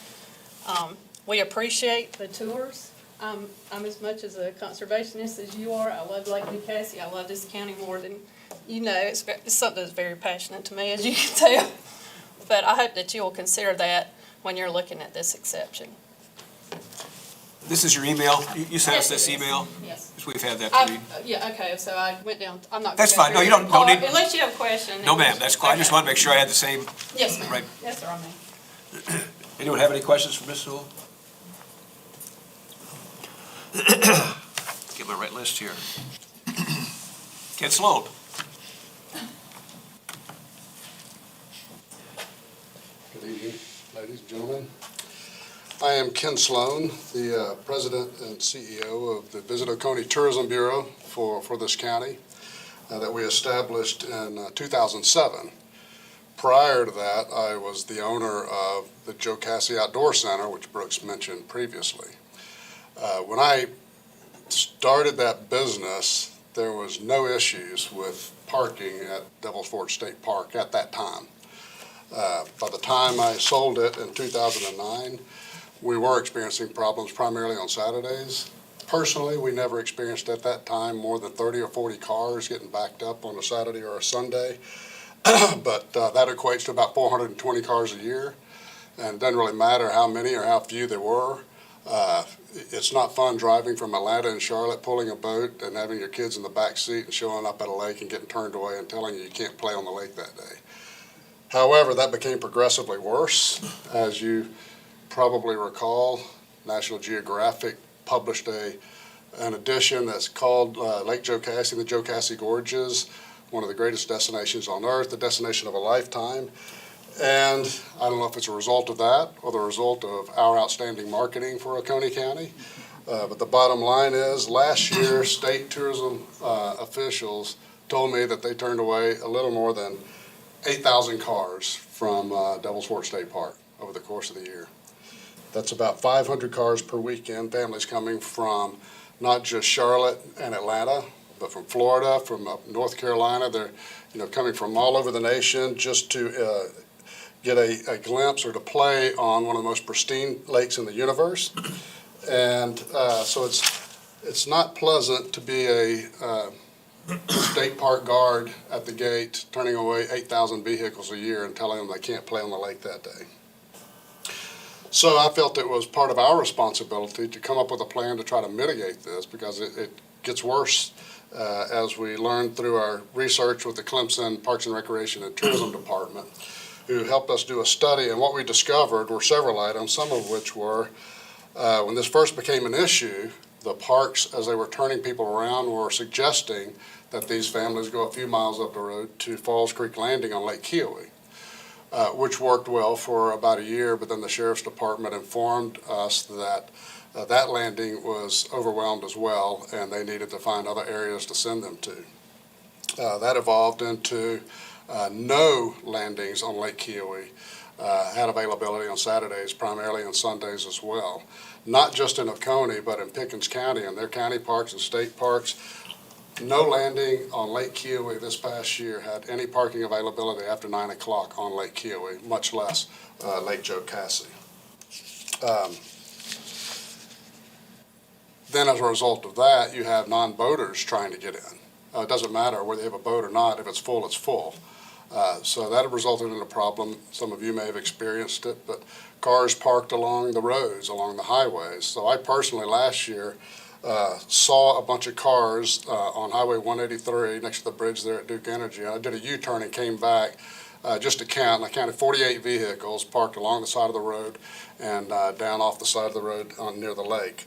We appreciate the tours. I'm as much as a conservationist as you are. I love Lake Jocassee. I love this county more than you know. It's something that's very passionate to me, as you can tell. But I hope that you will consider that when you're looking at this exception. This is your email? You sent us Yes, this it is. email? Yes. We've had that to read. Yeah, okay, so I went down, I'm not. That's gonna go fine. No, through you don't it. need- Unless you have a question. No, ma'am, that's cool. I just want to make sure I had the same. Yes, ma'am. Right. Yes, sir, I mean. Anyone have any questions for Ms. Sewell? Get my right list here. Ken Sloan. Good evening, ladies and gentlemen. I am Ken Sloan, the President and CEO of the Visit Oconee Tourism Bureau for this county that we established in 2007. Prior to that, I was the owner of the Jocassee Outdoor Center, which Brooks mentioned previously. When I started that business, there was no issues with parking at Devil's Forge State Park at that time. By the time I sold it in 2009, we were experiencing problems primarily on Saturdays. Personally, we never experienced at that time more than 30 or 40 cars getting backed up on a Saturday or a Sunday. But that equates to about 420 cars a year. And it doesn't really matter how many or how few there were. It's not fun driving from Atlanta and Charlotte, pulling a boat and having your kids in the back seat and showing up at a lake and getting turned away and telling you can't play on the lake that day. However, that became progressively worse. As you probably recall, National Geographic published an edition that's called Lake Jocassee and the Jocassee Gorges, one of the greatest destinations on earth, the destination of a lifetime. And I don't know if it's a result of that or the result of our outstanding marketing for Oconee County. But the bottom line is, last year, state tourism officials told me that they turned away a little more than 8,000 cars from Devil's Forge State Park over the course of the year. That's about 500 cars per weekend, families coming from not just Charlotte and Atlanta, but from Florida, from North Carolina. They're coming from all over the nation just to get a glimpse or to play on one of the most pristine lakes in the universe. And so it's not pleasant to be a state park guard at the gate turning away 8,000 vehicles a year and telling them they can't play on the lake that day. So I felt it was part of our responsibility to come up with a plan to try to mitigate this, because it gets worse as we learned through our research with the Clemson Parks and Recreation and Tourism Department, who helped us do a study. And what we discovered were several items, some of which were, when this first became an issue, the parks, as they were turning people around, were suggesting that these families go a few miles up the road to Falls Creek Landing on Lake Keowee, which worked well for about a year, but then the Sheriff's Department informed us that that landing was overwhelmed as well, and they needed to find other areas to send them to. That evolved into no landings on Lake Keowee, had availability on Saturdays, primarily on Sundays as well. Not just in Oconee, but in Pickens County and their county parks and state parks. No landing on Lake Keowee this past year had any parking availability after 9 o'clock on Lake Keowee, much less Lake Jocassee. Then as a result of that, you have non-boaters trying to get in. It doesn't matter whether you have a boat or not. If it's full, it's full. So that resulted in a problem. Some of you may have experienced it, but cars parked along the roads, along the highways. So I personally last year saw a bunch of cars on Highway 183 next to the bridge there at Duke Energy. I did a U-turn and came back just to count, and I counted 48 vehicles parked along the side of the road and down off the side of the road near the lake.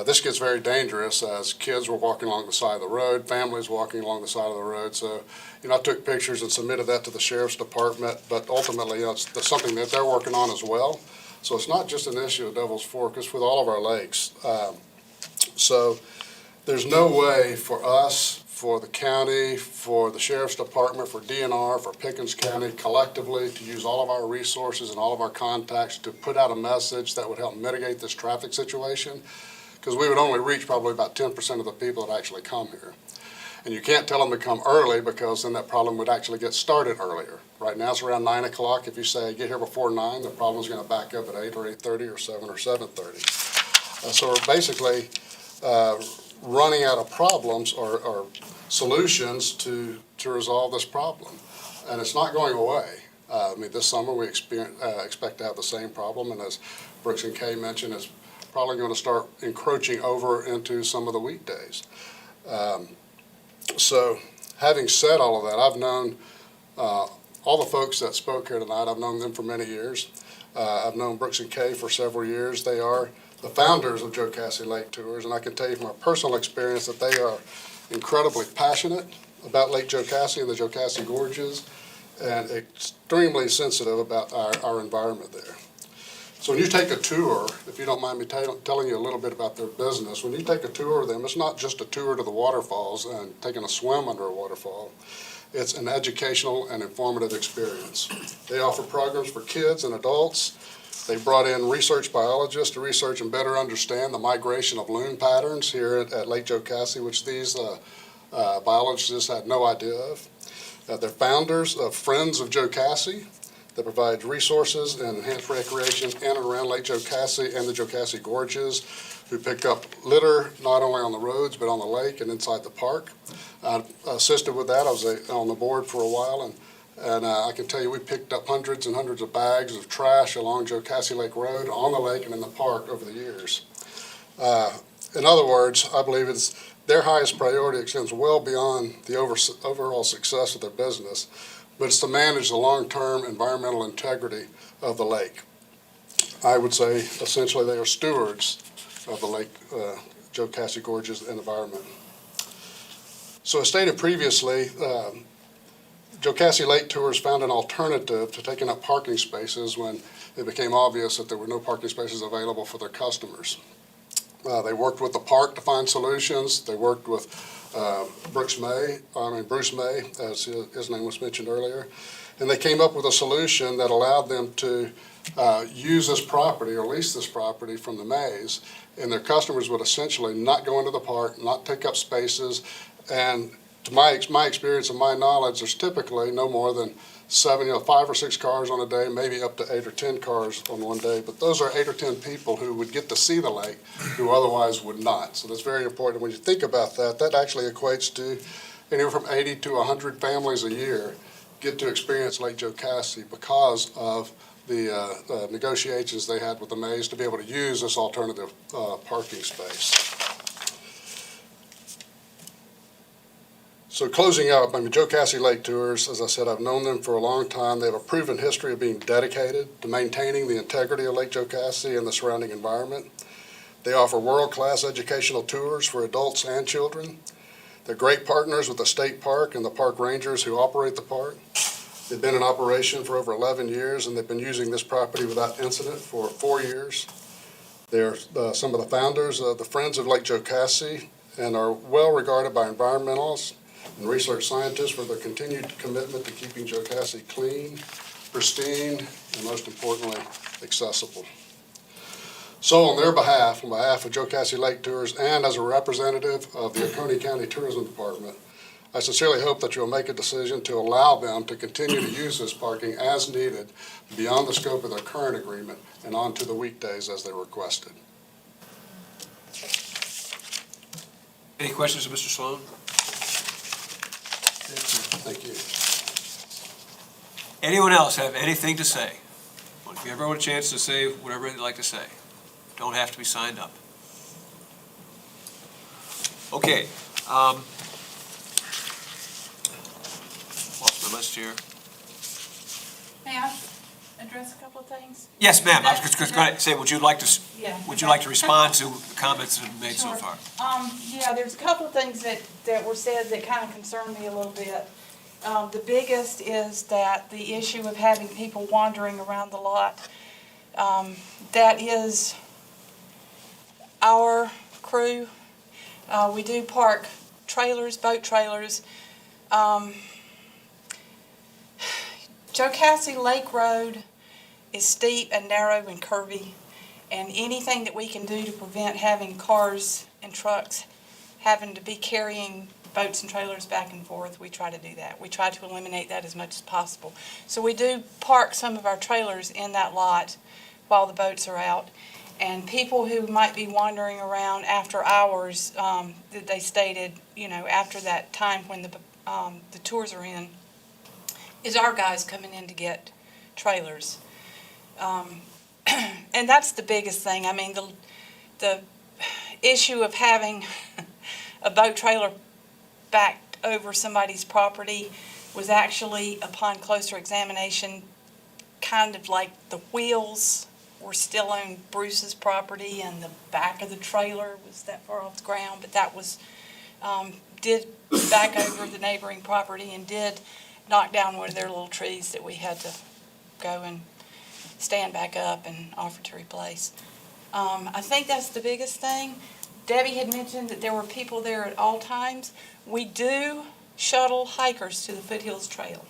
This gets very dangerous as kids were walking along the side of the road, families walking along the side of the road. So, I took pictures and submitted that to the Sheriff's Department, but ultimately, it's something that they're working on as well. So it's not just an issue of Devil's Fork, it's with all of our lakes. So there's no way for us, for the county, for the Sheriff's Department, for DNR, for Pickens County collectively to use all of our resources and all of our contacts to put out a message that would help mitigate this traffic situation, because we would only reach probably about 10% of the people that actually come here. And you can't tell them to come early, because then that problem would actually get started earlier. Right now it's around 9 o'clock. If you say get here before 9, the problem's going to back up at 8 or 8:30 or 7 or 7:30. So we're basically running out of problems or solutions to resolve this problem. And it's not going away. This summer we expect to have the same problem, and as Brooks and Kay mentioned, it's probably going to start encroaching over into some of the weekdays. So having said all of that, I've known all the folks that spoke here tonight. I've known them for many years. I've known Brooks and Kay for several years. They are the founders of Jocassee Lake Tours, and I can tell you from my personal experience that they are incredibly passionate about Lake Jocassee and the Jocassee Gorges, and extremely sensitive about our environment there. So when you take a tour, if you don't mind me telling you a little bit about their business, when you take a tour of them, it's not just a tour to the waterfalls and taking a swim under a waterfall. It's an educational and informative experience. They offer programs for kids and adults. They brought in research biologists to research and better understand the migration of loon patterns here at Lake Jocassee, which these biologists had no idea of. They're founders of Friends of Jocassee, that provides resources and enhanced recreation in and around Lake Jocassee and the Jocassee Gorges, who pick up litter not only on the roads but on the lake and inside the park. I assisted with that. I was on the board for a while, and I can tell you we picked up hundreds and hundreds of bags of trash along Jocassee Lake Road, on the lake, and in the park over the years. In other words, I believe their highest priority extends well beyond the overall success of their business, but it's to manage the long-term environmental integrity of the lake. I would say essentially they are stewards of the Lake Jocassee Gorges environment. So as stated previously, Jocassee Lake Tours found an alternative to taking up parking spaces when it became obvious that there were no parking spaces available for their customers. They worked with the park to find solutions. They worked with Bruce May, as his name was mentioned earlier, and they came up with a solution that allowed them to use this property or lease this property from the Mays, and their customers would essentially not go into the park, not take up spaces, and to my experience and my knowledge, there's typically no more than 5 or 6 cars on a day, maybe up to 8 or 10 cars on one day. But those are 8 or 10 people who would get to see the lake who otherwise would not. So that's very important. When you think about that, that actually equates to anywhere from 80 to 100 families a year get to experience Lake Jocassee because of the negotiations they had with the Mays to be able to use this alternative parking space. So closing up, Jocassee Lake Tours, as I said, I've known them for a long time. They have a proven history of being dedicated to maintaining the integrity of Lake Jocassee and the surrounding environment. They offer world-class educational tours for adults and children. They're great partners with the state park and the park rangers who operate the park. They've been in operation for over 11 years, and they've been using this property without incident for 4 years. They're some of the founders of the Friends of Lake Jocassee and are well regarded by environmentalists and research scientists for their continued commitment to keeping Jocassee clean, pristine, and most importantly, accessible. So on their behalf, on behalf of Jocassee Lake Tours and as a representative of the Oconee County Tourism Department, I sincerely hope that you'll make a decision to allow them to continue to use this parking as needed beyond the scope of their current agreement and onto the weekdays as they requested. Any questions of Mr. Sloan? Thank you. Anyone else have anything to say? Well, if you ever want a chance to say whatever they'd like to say, don't have to be signed up. Okay. Lost my list here. May I address a couple of things? Yes, ma'am. I was just going to say, would you like to Yeah. respond to the comments that have been made so Sure. far? Yeah, there's a couple of things that were said that kind of concern me a little bit. The biggest is that the issue of having people wandering around the lot, that is our crew. We do park trailers, boat trailers. Jocassee Lake Road is steep and narrow and curvy, and anything that we can do to prevent having cars and trucks having to be carrying boats and trailers back and forth, we try to do that. We try to eliminate that as much as possible. So we do park some of our trailers in that lot while the boats are out. And people who might be wandering around after hours, that they stated, after that time when the tours are in, is our guys coming in to get trailers. And that's the biggest thing. I mean, the issue of having a boat trailer backed over somebody's property was actually, upon closer examination, kind of like the wheels were still on Bruce's property and the back of the trailer was that far off the ground, but that was, did back over the neighboring property and did knock down one of their little trees that we had to go and stand back up and offer to replace. I think that's the biggest thing. Debbie had mentioned that there were people there at all times. We do shuttle hikers to the Foothills Trail.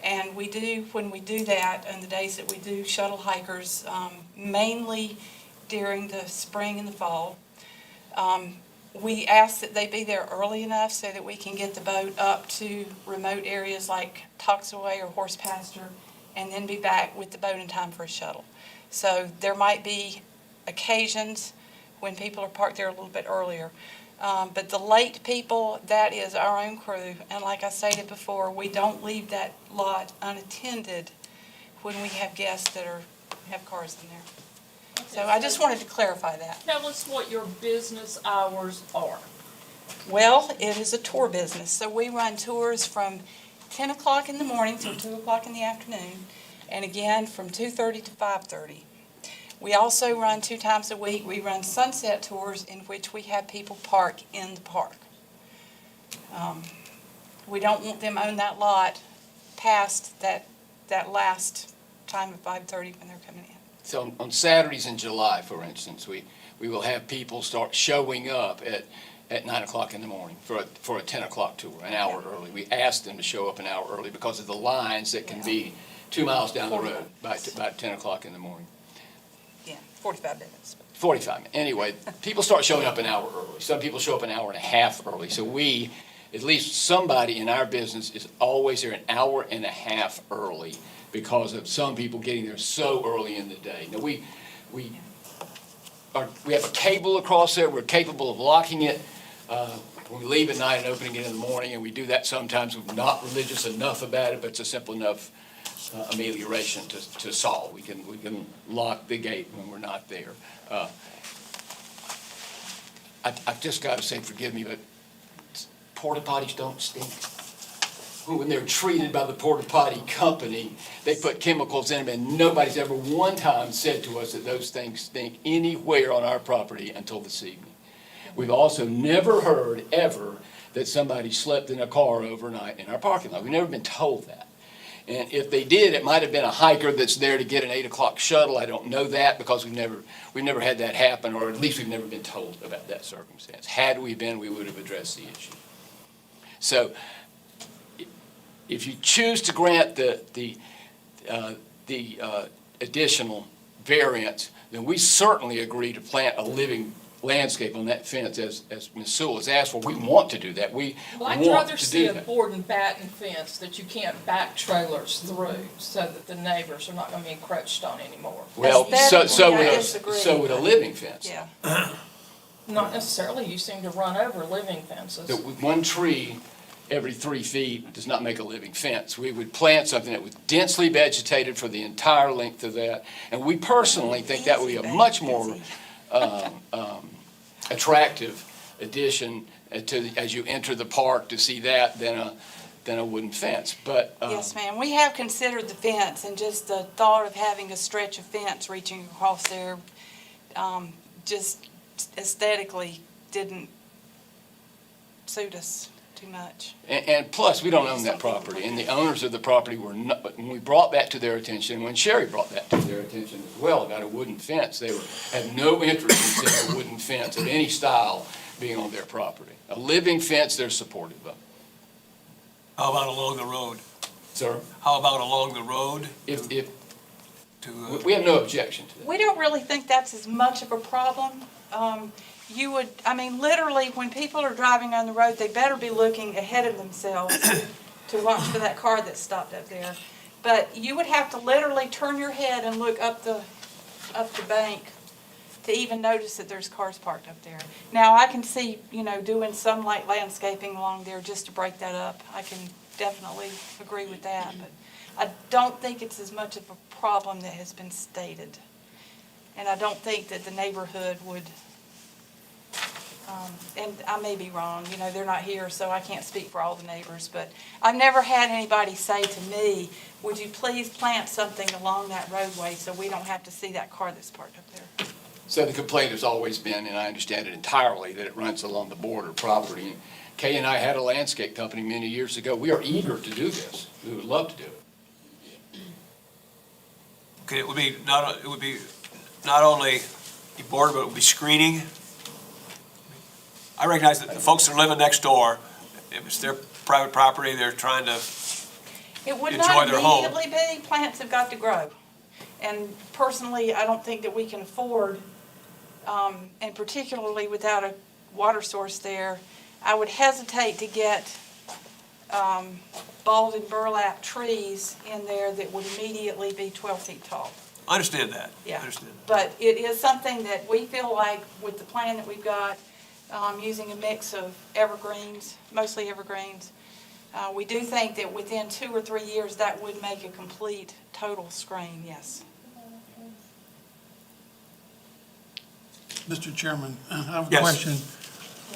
And we do, when we do that, on the days that we do shuttle hikers, mainly during the spring and the fall, we ask that they be there early enough so that we can get the boat up to remote areas like Toxaway or Horse Pasture, and then be back with the boat in time for a shuttle. So there might be occasions when people are parked there a little bit earlier. But the late people, that is our own crew. And like I stated before, we don't leave that lot unattended when we have guests that have cars in there. So I just wanted to clarify that. Tell us what your business hours are. Well, it is a tour business, so we run tours from 10 o'clock in the morning till 2 o'clock in the afternoon, and again from 2:30 to 5:30. We also run 2 times a week. We run sunset tours in which we have people park in the park. We don't want them on that lot past that last time of 5:30 when they're coming in. So on Saturdays in July, for instance, we will have people start showing up at 9 o'clock in the morning for a 10 o'clock tour, an hour early. We ask them to show up an hour early because of the lines that can be 2 miles down the road by 10 o'clock in the morning. Yeah, 45 minutes. 45 minutes. Anyway, people start showing up an hour early. Some people show up an hour and a half early. So we, at least somebody in our business, is always there an hour and a half early because of some people getting there so early in the day. Now, we have a cable across there. We're capable of locking it. when we leave at night and open again in the morning, and we do that sometimes, we're not religious enough about it, but it's a simple enough amelioration to solve. We can lock the gate when we're not there. I've just got to say, forgive me, but porta potties don't stink. When they're treated by the porta potty company, they put chemicals in them, and nobody's ever one time said to us that those things stink anywhere on our property until this evening. We've also never heard ever that somebody slept in a car overnight in our parking lot. We've never been told that. And if they did, it might have been a hiker that's there to get an 8 o'clock shuttle. I don't know that because we've never had that happen, or at least we've never been told about that circumstance. Had we been, we would have addressed the issue. So if you choose to grant the additional variance, then we certainly agree to plant a living landscape on that fence, as Ms. Sewell has asked for. We want to do that. We Well, I'd want rather to see do a that. board and batten fence that you can't back trailers through so that the neighbors are not gonna be encroached on anymore. Well, so would a living fence. Yeah. Not necessarily, you seem to run over living fences. That with one tree every 3 feet does not make a living fence. We would plant something that was densely vegetated for the entire length of that. And we personally think that would be a much more attractive addition as you enter the park to see that than a wooden fence. But Yes, ma'am. We have considered the fence, and just the thought of having a stretch of fence reaching across there, just aesthetically didn't suit us too much. And plus, we don't own that property, and the owners of the property were not, when we brought that to their attention, when Sherry brought that to their attention as well about a wooden fence, they had no interest in seeing a wooden fence of any style being on their property. A living fence, they're supportive of. How about along the road? Sir? How about along the road? We have no objection to that. We don't really think that's as much of a problem. Literally, when people are driving on the road, they better be looking ahead of themselves to watch for that car that stopped up there. But you would have to literally turn your head and look up the bank to even notice that there's cars parked up there. Now, I can see, doing some light landscaping along there just to break that up. I can definitely agree with that, but I don't think it's as much of a problem that has been stated. And I don't think that the neighborhood would, and I may be wrong, they're not here, so I can't speak for all the neighbors, but I've never had anybody say to me, would you please plant something along that roadway so we don't have to see that car that's parked up there? So the complaint has always been, and I understand it entirely, that it runs along the border property. And Kay and I had a landscape company many years ago. We are eager to do this. We would love to do it. Okay, it would be not only a border, but it would be screening. I recognize that the folks that are living next door, if it's their private property, they're trying to It would enjoy not their home. immediately be, plants have got to grow. And personally, I don't think that we can afford, and particularly without a water source there, I would hesitate to get bald and burlap trees in there that would immediately be 12 feet tall. I understand that. Yeah. I understand that. But it is something that we feel like with the plan that we've got, using a mix of evergreens, mostly evergreens, we do think that within 2 or 3 years, that would make a complete, total screen, yes. Mr. Chairman, I have a Yes. question.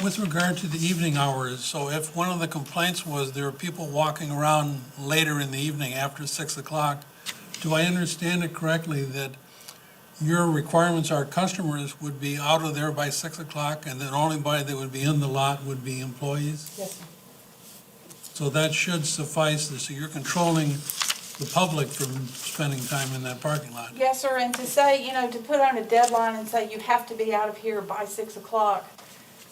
With regard to the evening hours, so if one of the complaints was there were people walking around later in the evening after 6 o'clock, do I understand it correctly that your requirements are customers would be out of there by 6 o'clock and then only by they would be in the lot would be employees? Yes, sir. So that should suffice, so you're controlling the public from spending time in that parking lot. Yes, sir, and to say, to put on a deadline and say you have to be out of here by 6 o'clock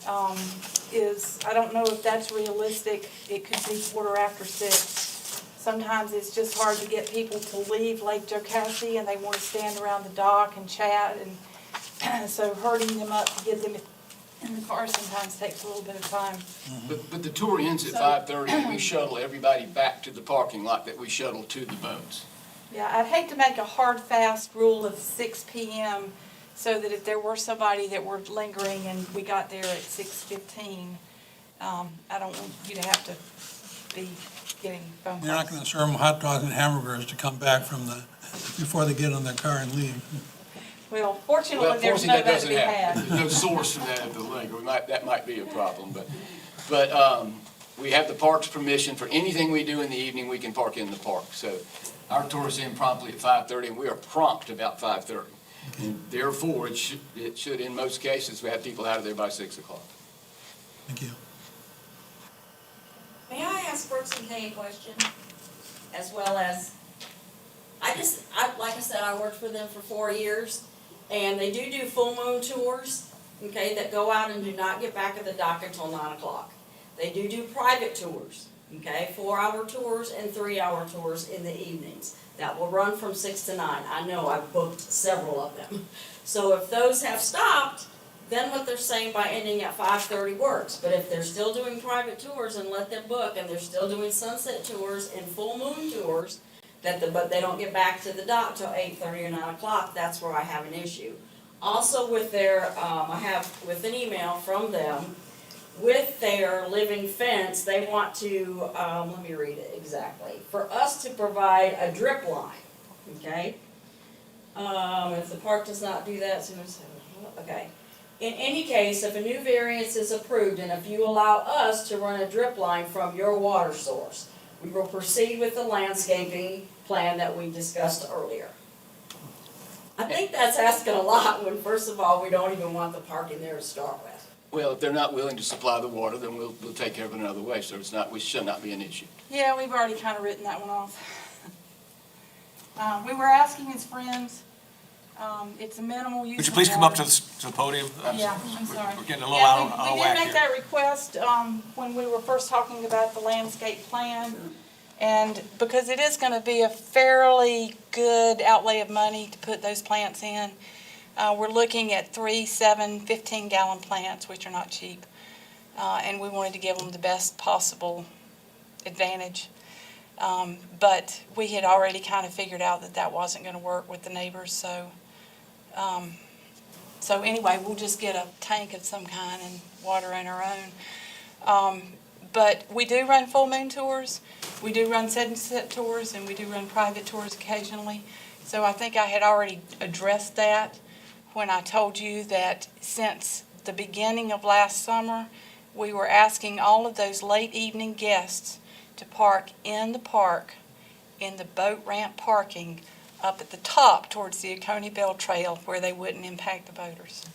I don't know if that's realistic. It could be 6:15. Sometimes it's just hard to get people to leave Lake Jocassee and they want to stand around the dock and chat, and so herding them up to get them in the car sometimes takes a little bit of time. But the tour ends at 5:30, and we shuttle everybody back to the parking lot that we shuttle to the boats. Yeah, I'd hate to make a hard, fast rule of 6 p.m. so that if there were somebody that were lingering and we got there at 6:15, I don't want you to have to be getting phone calls. You're not going to serve them hot dogs and hamburgers to come back before they get in their car and leave. Well, fortunately, there's no that to be had. There's no source for that at the link, that might be a problem, but we have the park's permission for anything we do in the evening, we can park in the park. So our tours end promptly at 5:30, and we are prompt about 5:30. And therefore, it should, in most cases, we have people out of there by 6 o'clock. Thank you. May I ask Brooks and Kay a question? As well as, like I said, I worked for them for 4 years, and they do full moon tours, okay, that go out and do not get back at the dock until 9 o'clock. They do private tours, okay, 4-hour tours and 3-hour tours in the evenings. That will run from 6 to 9. I know, I've booked several of them. So if those have stopped, then what they're saying by ending at 5:30 works. But if they're still doing private tours, and let them book, and they're still doing sunset tours and full moon tours, but they don't get back to the dock till 8:30 or 9 o'clock, that's where I have an issue. Also with their, I have with an email from them, with their living fence, they want to, let me read it exactly, for us to provide a drip line, okay? If the park does not do that, okay. In any case, if a new variance is approved and if you allow us to run a drip line from your water source, we will proceed with the landscaping plan that we discussed earlier. I think that's asking a lot when, first of all, we don't even want the parking there to start with. Well, if they're not willing to supply the water, then we'll take care of it another way, so we should not be an issue. Yeah, we've already kind of written that one off. We were asking his friends, it's a minimal use. Would you please come up to the podium? Yeah, I'm sorry. We're getting a little out of We whack did make here. that request when we were first talking about the landscape plan. And because it is going to be a fairly good outlay of money to put those plants in, we're looking at 3, 7, 15-gallon plants, which are not cheap. And we wanted to give them the best possible advantage. But we had already kind of figured out that that wasn't going to work with the neighbors, so anyway, we'll just get a tank of some kind and water on our own. But we do run full moon tours, we do run sunset tours, and we do run private tours occasionally. So I think I had already addressed that when I told you that since the beginning of last summer, we were asking all of those late evening guests to park in the park, in the boat ramp parking up at the top towards the Oconee Bell Trail where they wouldn't impact the boaters.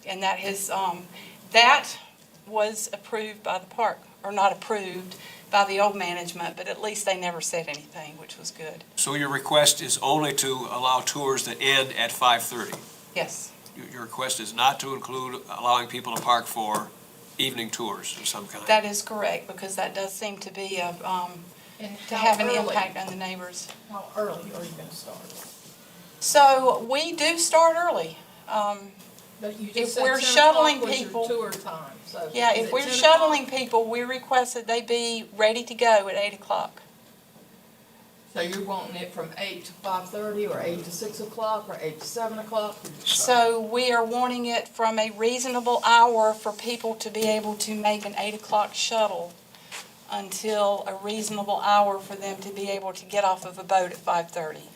And that was approved by the park, or not approved by the old management, but at least they never said anything, which was good. So your request is only to allow tours that end at 5:30? Yes. Your request is not to include allowing people to park for evening tours of some kind? That is correct, because that does seem to be to have an impact on the neighbors. How early are you gonna start? So we do start early. But you If just said we're 10 shuttling o'clock was your people- tour time, so. Yeah, is if it we're 10 shuttling o'clock? people, we request that they be ready to go at 8 o'clock. So you're wanting it from 8 to 5:30, or 8 to 6 o'clock, or 8 to 7 o'clock? So we are wanting it from a reasonable hour for people to be able to make an 8 o'clock shuttle until a reasonable hour for them to be able to get off of a boat at 5:30.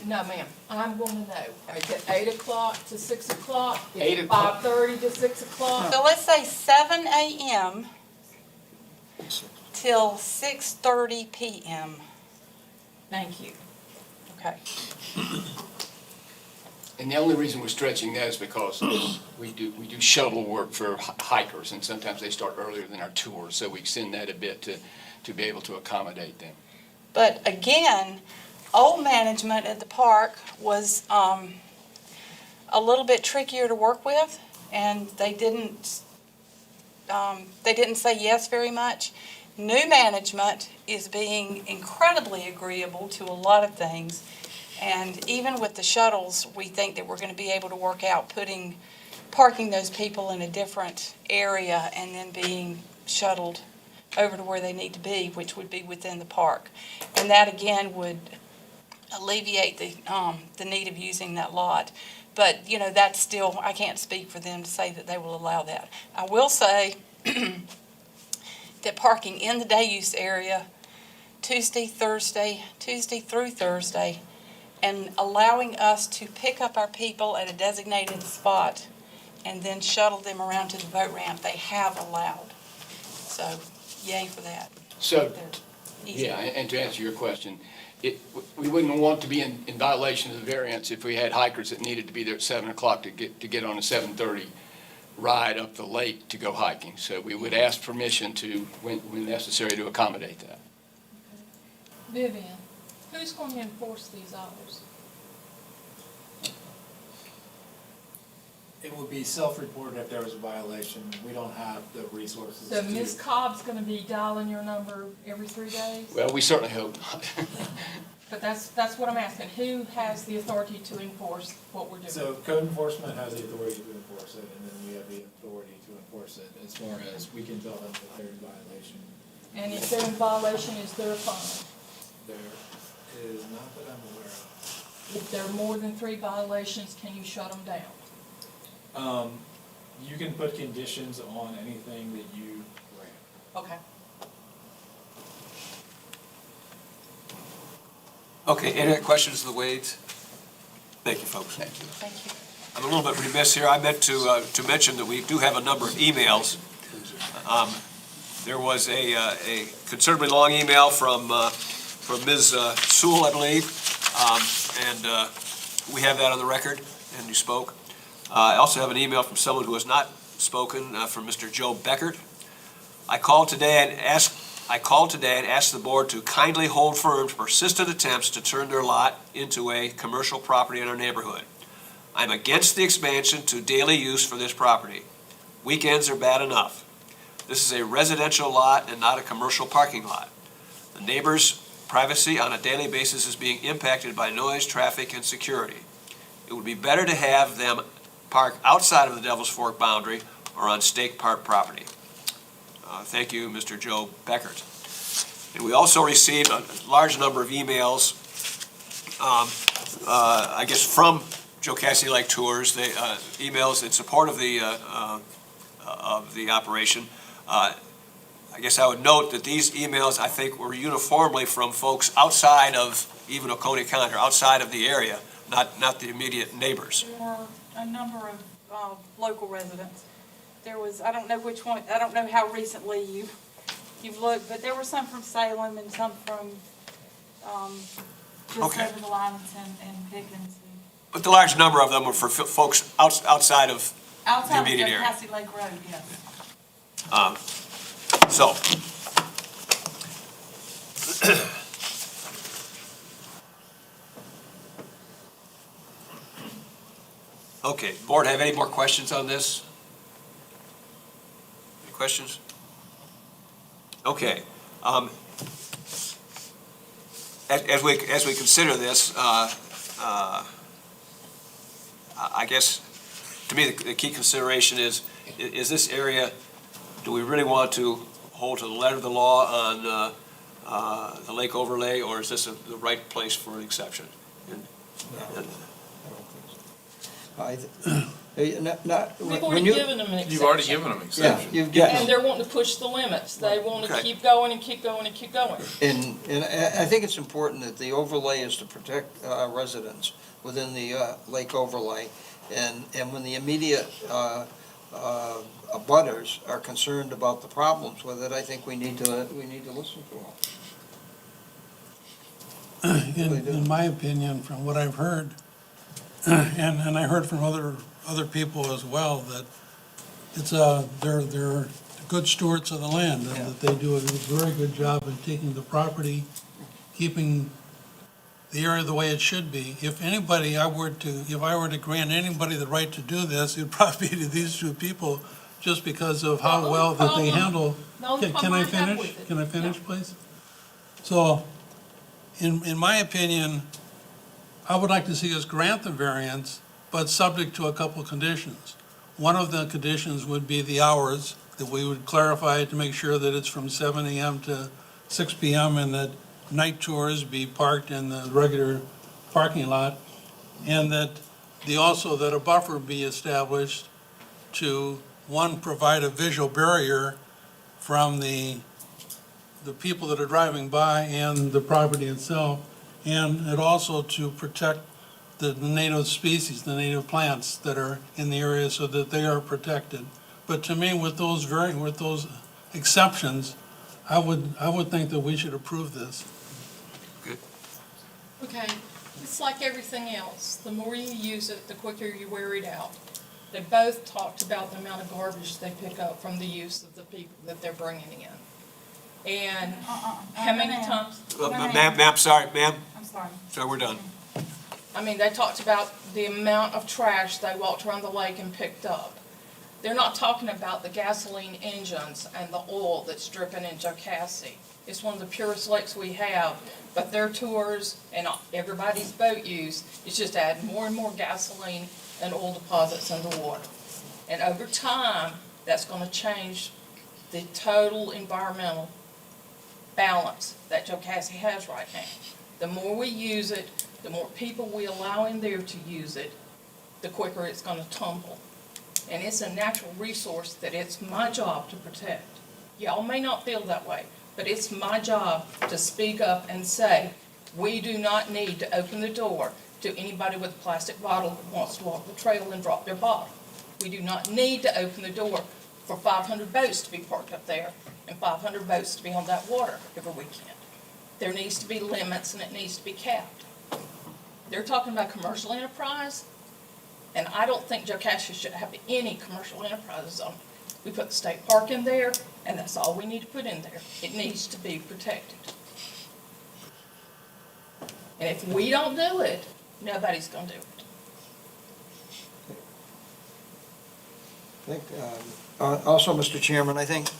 No, ma'am, I'm gonna know, is it 8 o'clock to 6 o'clock? Is 8 it o'clock. 5:30 to 6 o'clock? So let's say 7 a.m. till 6:30 p.m. Thank you. Okay. And the only reason we're stretching that is because we do shuttle work for hikers, and sometimes they start earlier than our tours, so we extend that a bit to be able to accommodate them. But again, old management at the park was a little bit trickier to work with, and they didn't say yes very much. New management is being incredibly agreeable to a lot of things, and even with the shuttles, we think that we're going to be able to work out parking those people in a different area and then being shuttled over to where they need to be, which would be within the park. And that again would alleviate the need of using that lot. But, that's still, I can't speak for them to say that they will allow that. I will say that parking in the day use area Tuesday through Thursday, and allowing us to pick up our people at a designated spot and then shuttle them around to the boat ramp, they have allowed. So, yay for that. So, Easy. yeah, and to answer your question, we wouldn't want to be in violation of the variance if we had hikers that needed to be there at 7 o'clock to get on a 7:30 ride up the lake to go hiking. So we would ask permission to, when necessary, to accommodate that. Vivian, who's going to enforce these hours? It would be self-reported if there was a violation. We don't have the resources So to. Ms. Cobb's gonna be dialing your number every 3 days? Well, we certainly hope not. But that's what I'm asking. Who has the authority to enforce what we're doing? So code enforcement has the authority to enforce it, and then we have the authority to enforce it as far as we can tell them that they're in violation. And if they're in violation, is there a fine? There is not that I'm aware of. If there are more than 3 violations, can you shut them down? You can put conditions on anything that you grant. Okay. Okay, any other questions of the Wades? Thank you, folks. Thank you. Thank you. I'm a little bit remiss here. I meant to mention that we do have a number of emails. There was a considerably long email from Ms. Sewell, I believe, and we have that on the record, and you spoke. I also have an email from someone who has not spoken, from Mr. Joe Beckert. I called today and asked the board to kindly hold firm to persistent attempts to turn their lot into a commercial property in our neighborhood. I'm against the expansion to daily use for this property. Weekends are bad enough. This is a residential lot and not a commercial parking lot. The neighbors' privacy on a daily basis is being impacted by noise, traffic, and security. It would be better to have them park outside of the Devil's Fork boundary or on Stake Park property. Thank you, Mr. Joe Beckert. And we also received a large number of emails, I guess from Joe Cassidy Lake Tours, emails in support of the operation. I guess I would note that these emails, I think, were uniformly from folks outside of even Oconee County, or outside of the area, not the immediate neighbors. There were a number of local residents. There was, I don't know which one, I don't know how recently you've looked, but there were some from Salem and some from just Okay. over the lines and Dickens. But the large number of them were for folks outside of the Outside of immediate the area. Cassie Lake Road, yes. So. Okay, board, have any more questions on this? Any questions? Okay. As we consider this, I guess, to me, the key consideration is this area, do we really want to hold to the letter of the law on the lake overlay, or is this the right place for an exception? We've When already you, given them an exception. You've already given them yeah, exception. you've And given, they're wanting to push the limits. They want to Okay. keep going and keep going and keep going. and I think it's important that the overlay is to protect residents within the lake overlay. And when the immediate abutters are concerned about the problems with it, I think we need to listen to them. In my opinion, from what I've heard, and I heard from other people as well, that it's they're good stewards of the land, and that they do a very good job of taking the property, keeping the area the way it should be. If anybody, if I were to grant anybody the right to do this, it'd probably be to these two people, just because of how well that they handle. The only Can I problem I have finish? with it- Can I finish, please? So, in my opinion, I would like to see us grant the variance, but subject to a couple of conditions. One of the conditions would be the hours, that we would clarify to make sure that it's from 7 AM to 6 PM, and that night tours be parked in the regular parking lot, and that also that a buffer be established to one, provide a visual barrier from the people that are driving by and the property itself, and it also to protect the native species, the native plants that are in the area so that they are protected. But to me, with those exceptions, I would think that we should approve this. Okay, it's like everything else. The more you use it, the quicker you wear it out. They both talked about the amount of garbage they pick up from the use of the people that they're bringing in. And how many times? Ma'am, sorry, ma'am. I'm sorry. So we're done. I mean, they talked about the amount of trash they walked around the lake and picked up. They're not talking about the gasoline engines and the oil that's dripping in Jocassee. It's one of the purest lakes we have, but their tours and everybody's boat use is just adding more and more gasoline and oil deposits in the water. And over time, that's gonna change the total environmental balance that Jocassee has right now. The more we use it, the more people we allow in there to use it, the quicker it's gonna tumble. And it's a natural resource that it's my job to protect. Y'all may not feel that way, but it's my job to speak up and say, we do not need to open the door to anybody with a plastic bottle that wants to walk the trail and drop their bottle. We do not need to open the door for 500 boats to be parked up there and 500 boats to be on that water every weekend. There needs to be limits and it needs to be capped. They're talking about commercial enterprise, and I don't think Jocassee should have any commercial enterprise zone. We put the state park in there, and that's all we need to put in there. It needs to be protected. And if we don't do it, nobody's gonna do it. I think, also, Mr. Chairman, I think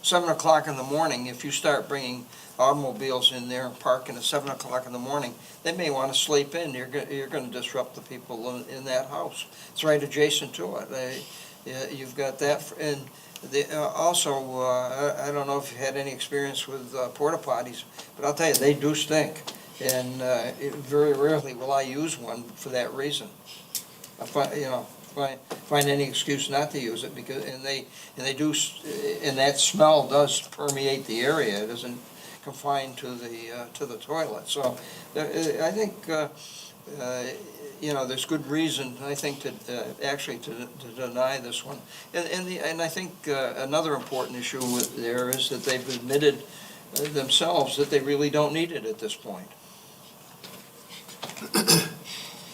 7 o'clock in the morning, if you start bringing automobiles in there and parking at 7 o'clock in the morning, they may want to sleep in. You're going to disrupt the people in that house. It's right adjacent to it. You've got that. And also, I don't know if you've had any experience with porta potties, but I'll tell you, they do stink. And very rarely will I use one for that reason. I find any excuse not to use it because they do, and that smell does permeate the area. It isn't confined to the toilet. So I think there's good reason, I think, to deny this one. And I think another important issue there is that they've admitted themselves that they really don't need it at this point.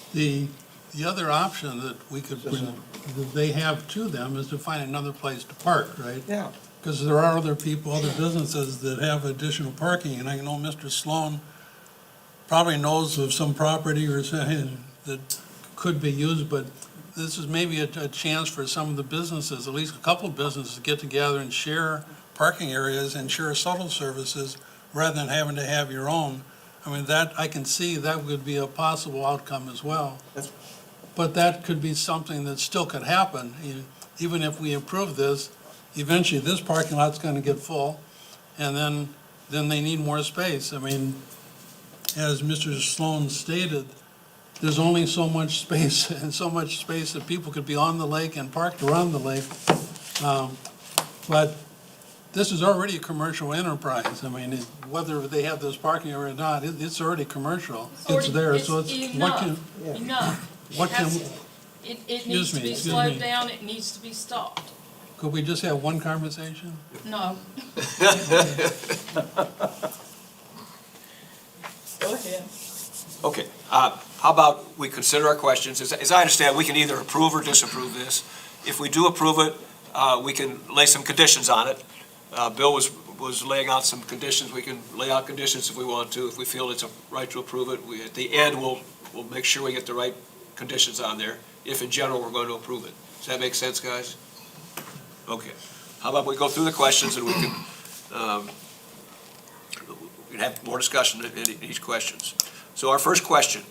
The other option that we could bring, that they have to them is to find another place to park, right? Yeah. Because there are other people, other businesses that have additional parking, and I know Mr. Sloan probably knows of some property or something that could be used, but this is maybe a chance for some of the businesses, at least a couple of businesses, to get together and share parking areas and share shuttle services rather than having to have your own. I mean, that, I can see that would be a possible outcome as well. But that could be something that still could happen. Even if we approve this, eventually this parking lot's gonna get full, and then they need more space. I mean, as Mr. Sloan stated, there's only so much space and so much space that people could be on the lake and parked around the lake. But this is already a commercial enterprise. I mean, whether they have this parking area or not, it's already commercial. It's there, so it's, what can, Enough. what can, It needs to be slowed down, it needs to be stopped. could we just have one conversation? No. Go ahead. Okay, how about we consider our questions? As I understand, we can either approve or disapprove this. If we do approve it, we can lay some conditions on it. Bill was laying out some conditions. We can lay out conditions if we want to. If we feel it's a right to approve it, at the end, we'll make sure we get the right conditions on there, if in general we're going to approve it. Does that make sense, guys? Okay. How about we go through the questions and we can have more discussion in each questions. So our first question,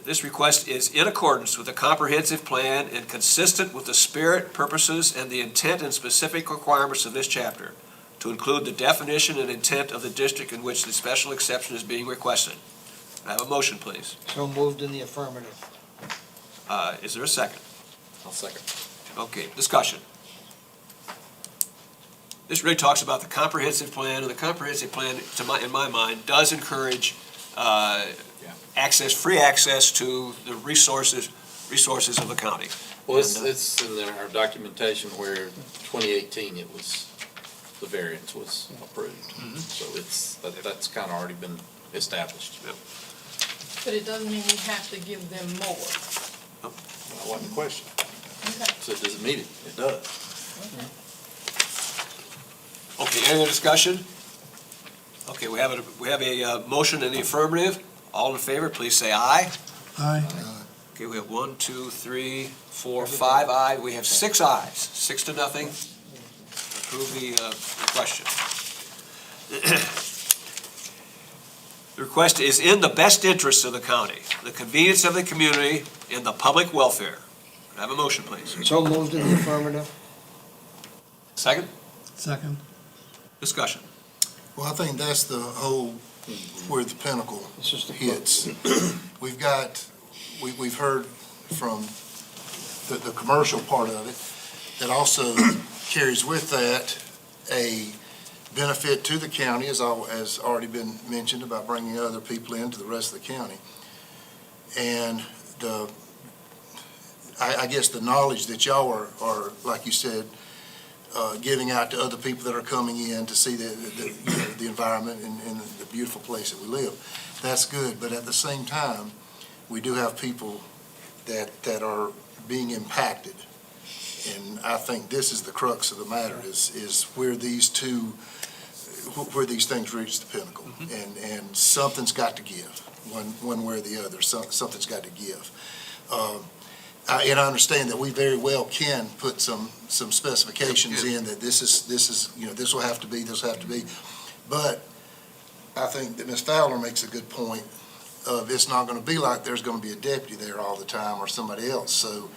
this request is in accordance with the comprehensive plan and consistent with the spirit, purposes, and the intent and specific requirements of this chapter, to include the definition and intent of the district in which the special exception is being requested. I have a motion, please. So moved in the affirmative. Is there a second? I'll second. Okay, discussion. This really talks about the comprehensive plan, and the comprehensive plan, in my mind, does encourage free access to the resources of the county. Well, it's in our documentation where 2018 the variance was approved. So that's kind of already been established. But it doesn't mean we have to give them more. That wasn't the question. Okay. So does it meet it? It does. Okay, any other discussion? Okay, we have a motion in the affirmative. All in favor, please say aye. Aye. Okay, we have 1, 2, 3, 4, 5 ayes. We have 6 ayes, 6-0. Approve the question. The request is in the best interest of the county, the convenience of the community, and the public welfare. Could I have a motion, please? So moved in the affirmative. Second? Second. Discussion. Well, I think that's the whole, where the pinnacle hits. We've heard from the commercial part of it, that also carries with that a benefit to the county, as already been mentioned, about bringing other people into the rest of the county. And I guess the knowledge that y'all are, like you said, giving out to other people that are coming in to see the environment and the beautiful place that we live. That's good, but at the same time, we do have people that are being impacted. And I think this is the crux of the matter, is where these things reach the pinnacle. And something's got to give, one way or the other, something's got to give. And I understand that we very well can put some specifications in that this is, this will have to be, this will have to be. But I think that Ms. Fowler makes a good point of it's not going to be like there's going to be a deputy there all the time or somebody else. So,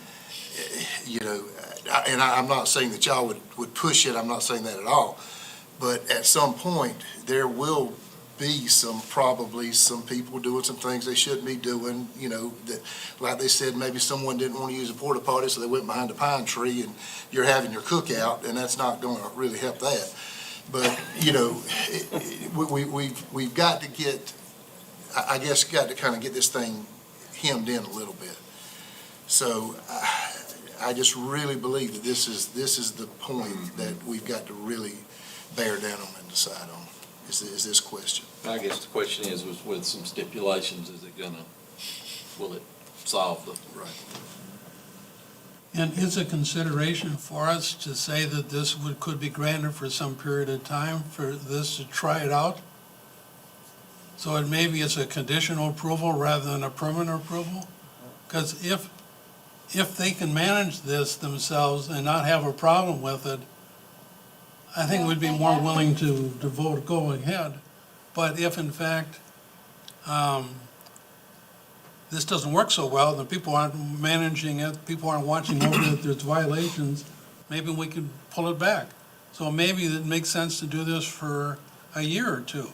and I'm not saying that y'all would push it. I'm not saying that at all. But at some point, there will be probably some people doing some things they shouldn't be doing, that, like they said, maybe someone didn't want to use a porta potty, so they went behind a pine tree, and you're having your cookout, and that's not going to really help that. But, we've got to get, I guess, got to kind of get this thing hemmed in a little bit. So I just really believe that this is the point that we've got to really bear down on and decide on, is this question. I guess the question is, with some stipulations, will it solve the? Right. And is a consideration for us to say that this could be granted for some period of time for this to try it out? So maybe it's a conditional approval rather than a permanent approval? Because if they can manage this themselves and not have a problem with it, I think we'd be more willing to vote go ahead. But if in fact this doesn't work so well, then people aren't managing it, people aren't watching over that there's violations, maybe we could pull it back. So maybe it makes sense to do this for a year or two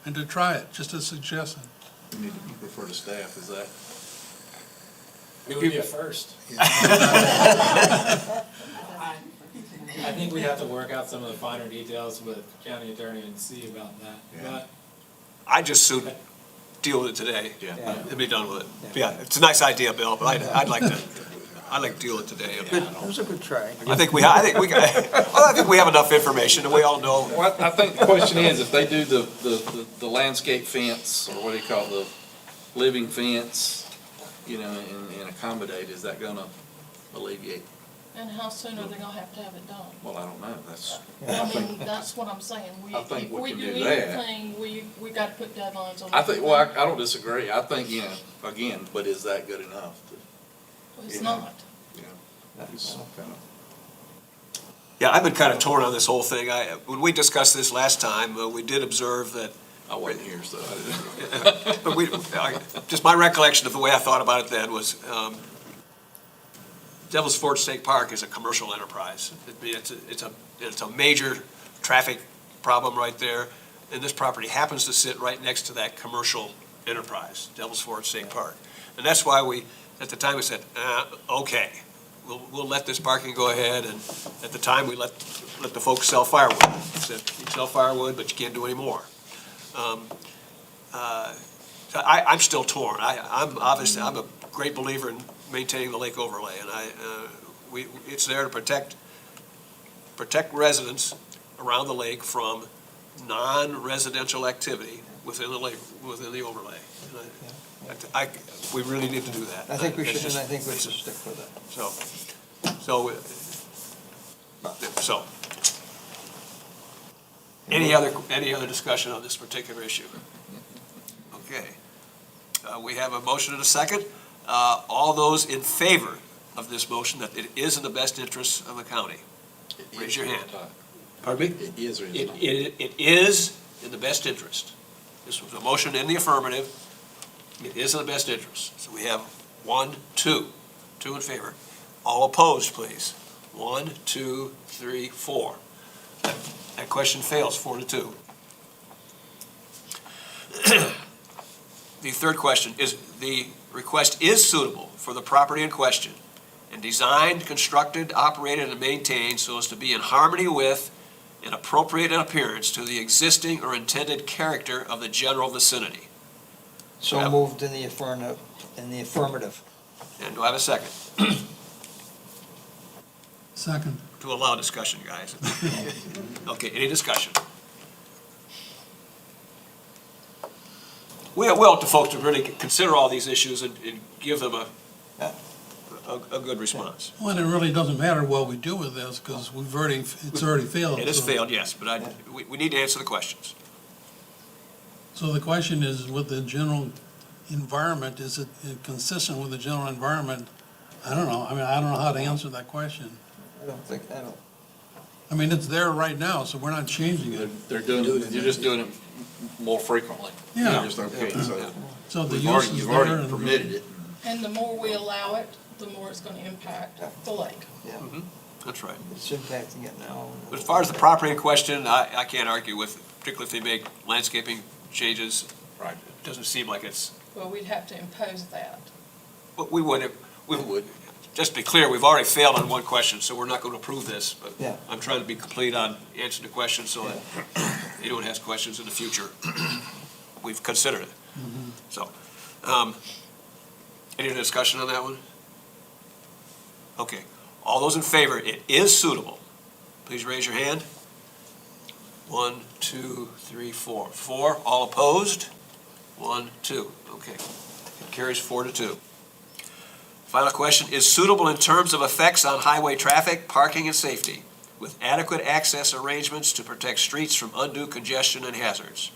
and to try it, just a suggestion. You refer to staff, is that? It would be a first. I think we have to work out some of the finer details with county attorney and see about that. But I just soon deal with it today. And be done with it. Yeah, it's a nice idea, Bill, but I'd like to deal with it today. Good, that was a good try. I think we have enough information, and we all know. Well, I think the question is, if they do the landscape fence, or what do you call the living fence, and accommodate, is that gonna alleviate? And how soon are they gonna have to have it done? Well, I don't know, That's what I'm saying. I think we If we can do do that. anything, we gotta put deadlines on it. I don't disagree, I think, again, but is that good enough? It's not. Yeah, I've been kind of torn on this whole thing. When we discussed this last time, we did observe that. I wasn't here, so. But just my recollection of the way I thought about it then was, Devil's Fort State Park is a commercial enterprise. It's a major traffic problem right there, and this property happens to sit right next to that commercial enterprise, Devil's Fort State Park. And that's why at the time we said, okay, we'll let this parking go ahead, and at the time, we let the folks sell firewood. Said, you sell firewood, but you can't do any more. I'm still torn. I'm a great believer in maintaining the lake overlay, and it's there to protect residents around the lake from non-residential activity within the lake, within the overlay. And we really need to do that. I think we It's should, and I just- think we should stick with it. So, any other discussion on this particular issue? Okay. We have a motion and a second. All those in favor of this motion, that it is in the best interest of the county, raise your hand. Pardon me? It is or is not? It is in the best interest. This was a motion in the affirmative. It is in the best interest. So we have 1, 2 in favor. All opposed, please. 1, 2, 3, 4. That question fails, 4-2. The third question is, the request is suitable for the property in question and designed, constructed, operated, and maintained so as to be in harmony with and appropriate in appearance to the existing or intended character of the general vicinity. So Yep. moved in the affirmative. And do I have a second? Second. To allow discussion, guys. Okay, any discussion? We want the folks to really consider all these issues and give them a good response. Well, and it really doesn't matter what we do with this, because it's already failed. It has so- failed, yes, but we need to answer the questions. So the question is, with the general environment, is it consistent with the general environment? I don't know. I mean, I don't know how to answer that question. I mean, it's there right now, so we're not changing it. They're doing, you're just doing it more frequently. Yeah. You're just okay, so. So the We've use already- is You've there already and- permitted it. And the more we allow it, the more it's gonna impact the lake. That's right. It's impacting it now. But as far as the property in question, I can't argue with, particularly if they make landscaping changes. Right. It doesn't seem like it's, Well, we'd have to impose that. but we would, just to be clear, we've already failed on one question, so we're not going to approve this. But Yeah. I'm trying to be complete on answering the question so that anyone has questions in the future, we've considered it. So, any other discussion on that one? Okay. All those in favor, it is suitable. Please raise your hand. 1, 2, 3, 4. 4, all opposed? 1, 2. Okay. It carries 4-2. Final question, is suitable in terms of effects on highway traffic, parking, and safety, with adequate access arrangements to protect streets from undue congestion and hazards.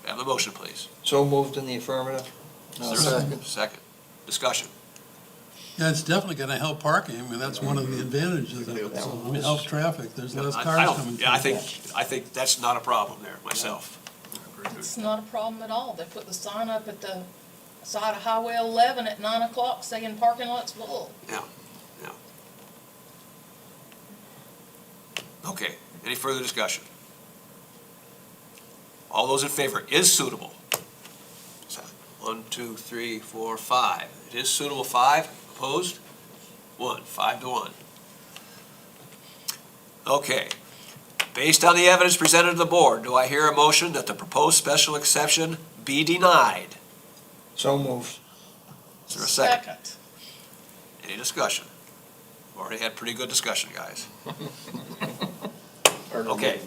Have the motion, please. So moved in the affirmative. Is there a second? Discussion. Yeah, it's definitely gonna help parking. I mean, that's one of the advantages of it. So, I mean, help traffic. There's less I cars don't- coming through. Yeah, I think that's not a problem there myself. It's not a problem at all. They put the sign up at the side of Highway 11 at 9 o'clock saying parking lot's full. Okay, any further discussion? All those in favor, is suitable? 1, 2, 3, 4, 5. It is suitable, 5. Opposed? 1, 5-1. Okay. Based on the evidence presented to the board, do I hear a motion that the proposed special exception be denied? So moved. Is there a second? Any discussion? We've already had pretty good discussion, guys. Okay.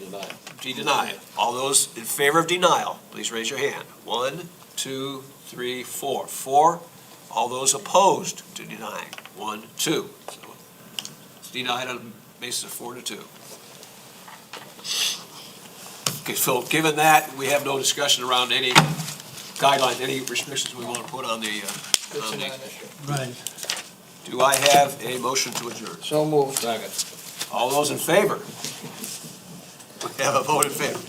Be denied. All those in favor of denial, please raise your hand. 1, 2, 3, 4. 4. All those opposed to denying. 1, 2. So it's denied on the basis of 4-2. Okay, so given that, we have no discussion around any guidelines, any restrictions we want to put on the. Right. Do I have a motion to adjourn? So moved. All those in favor? We have a vote in favor.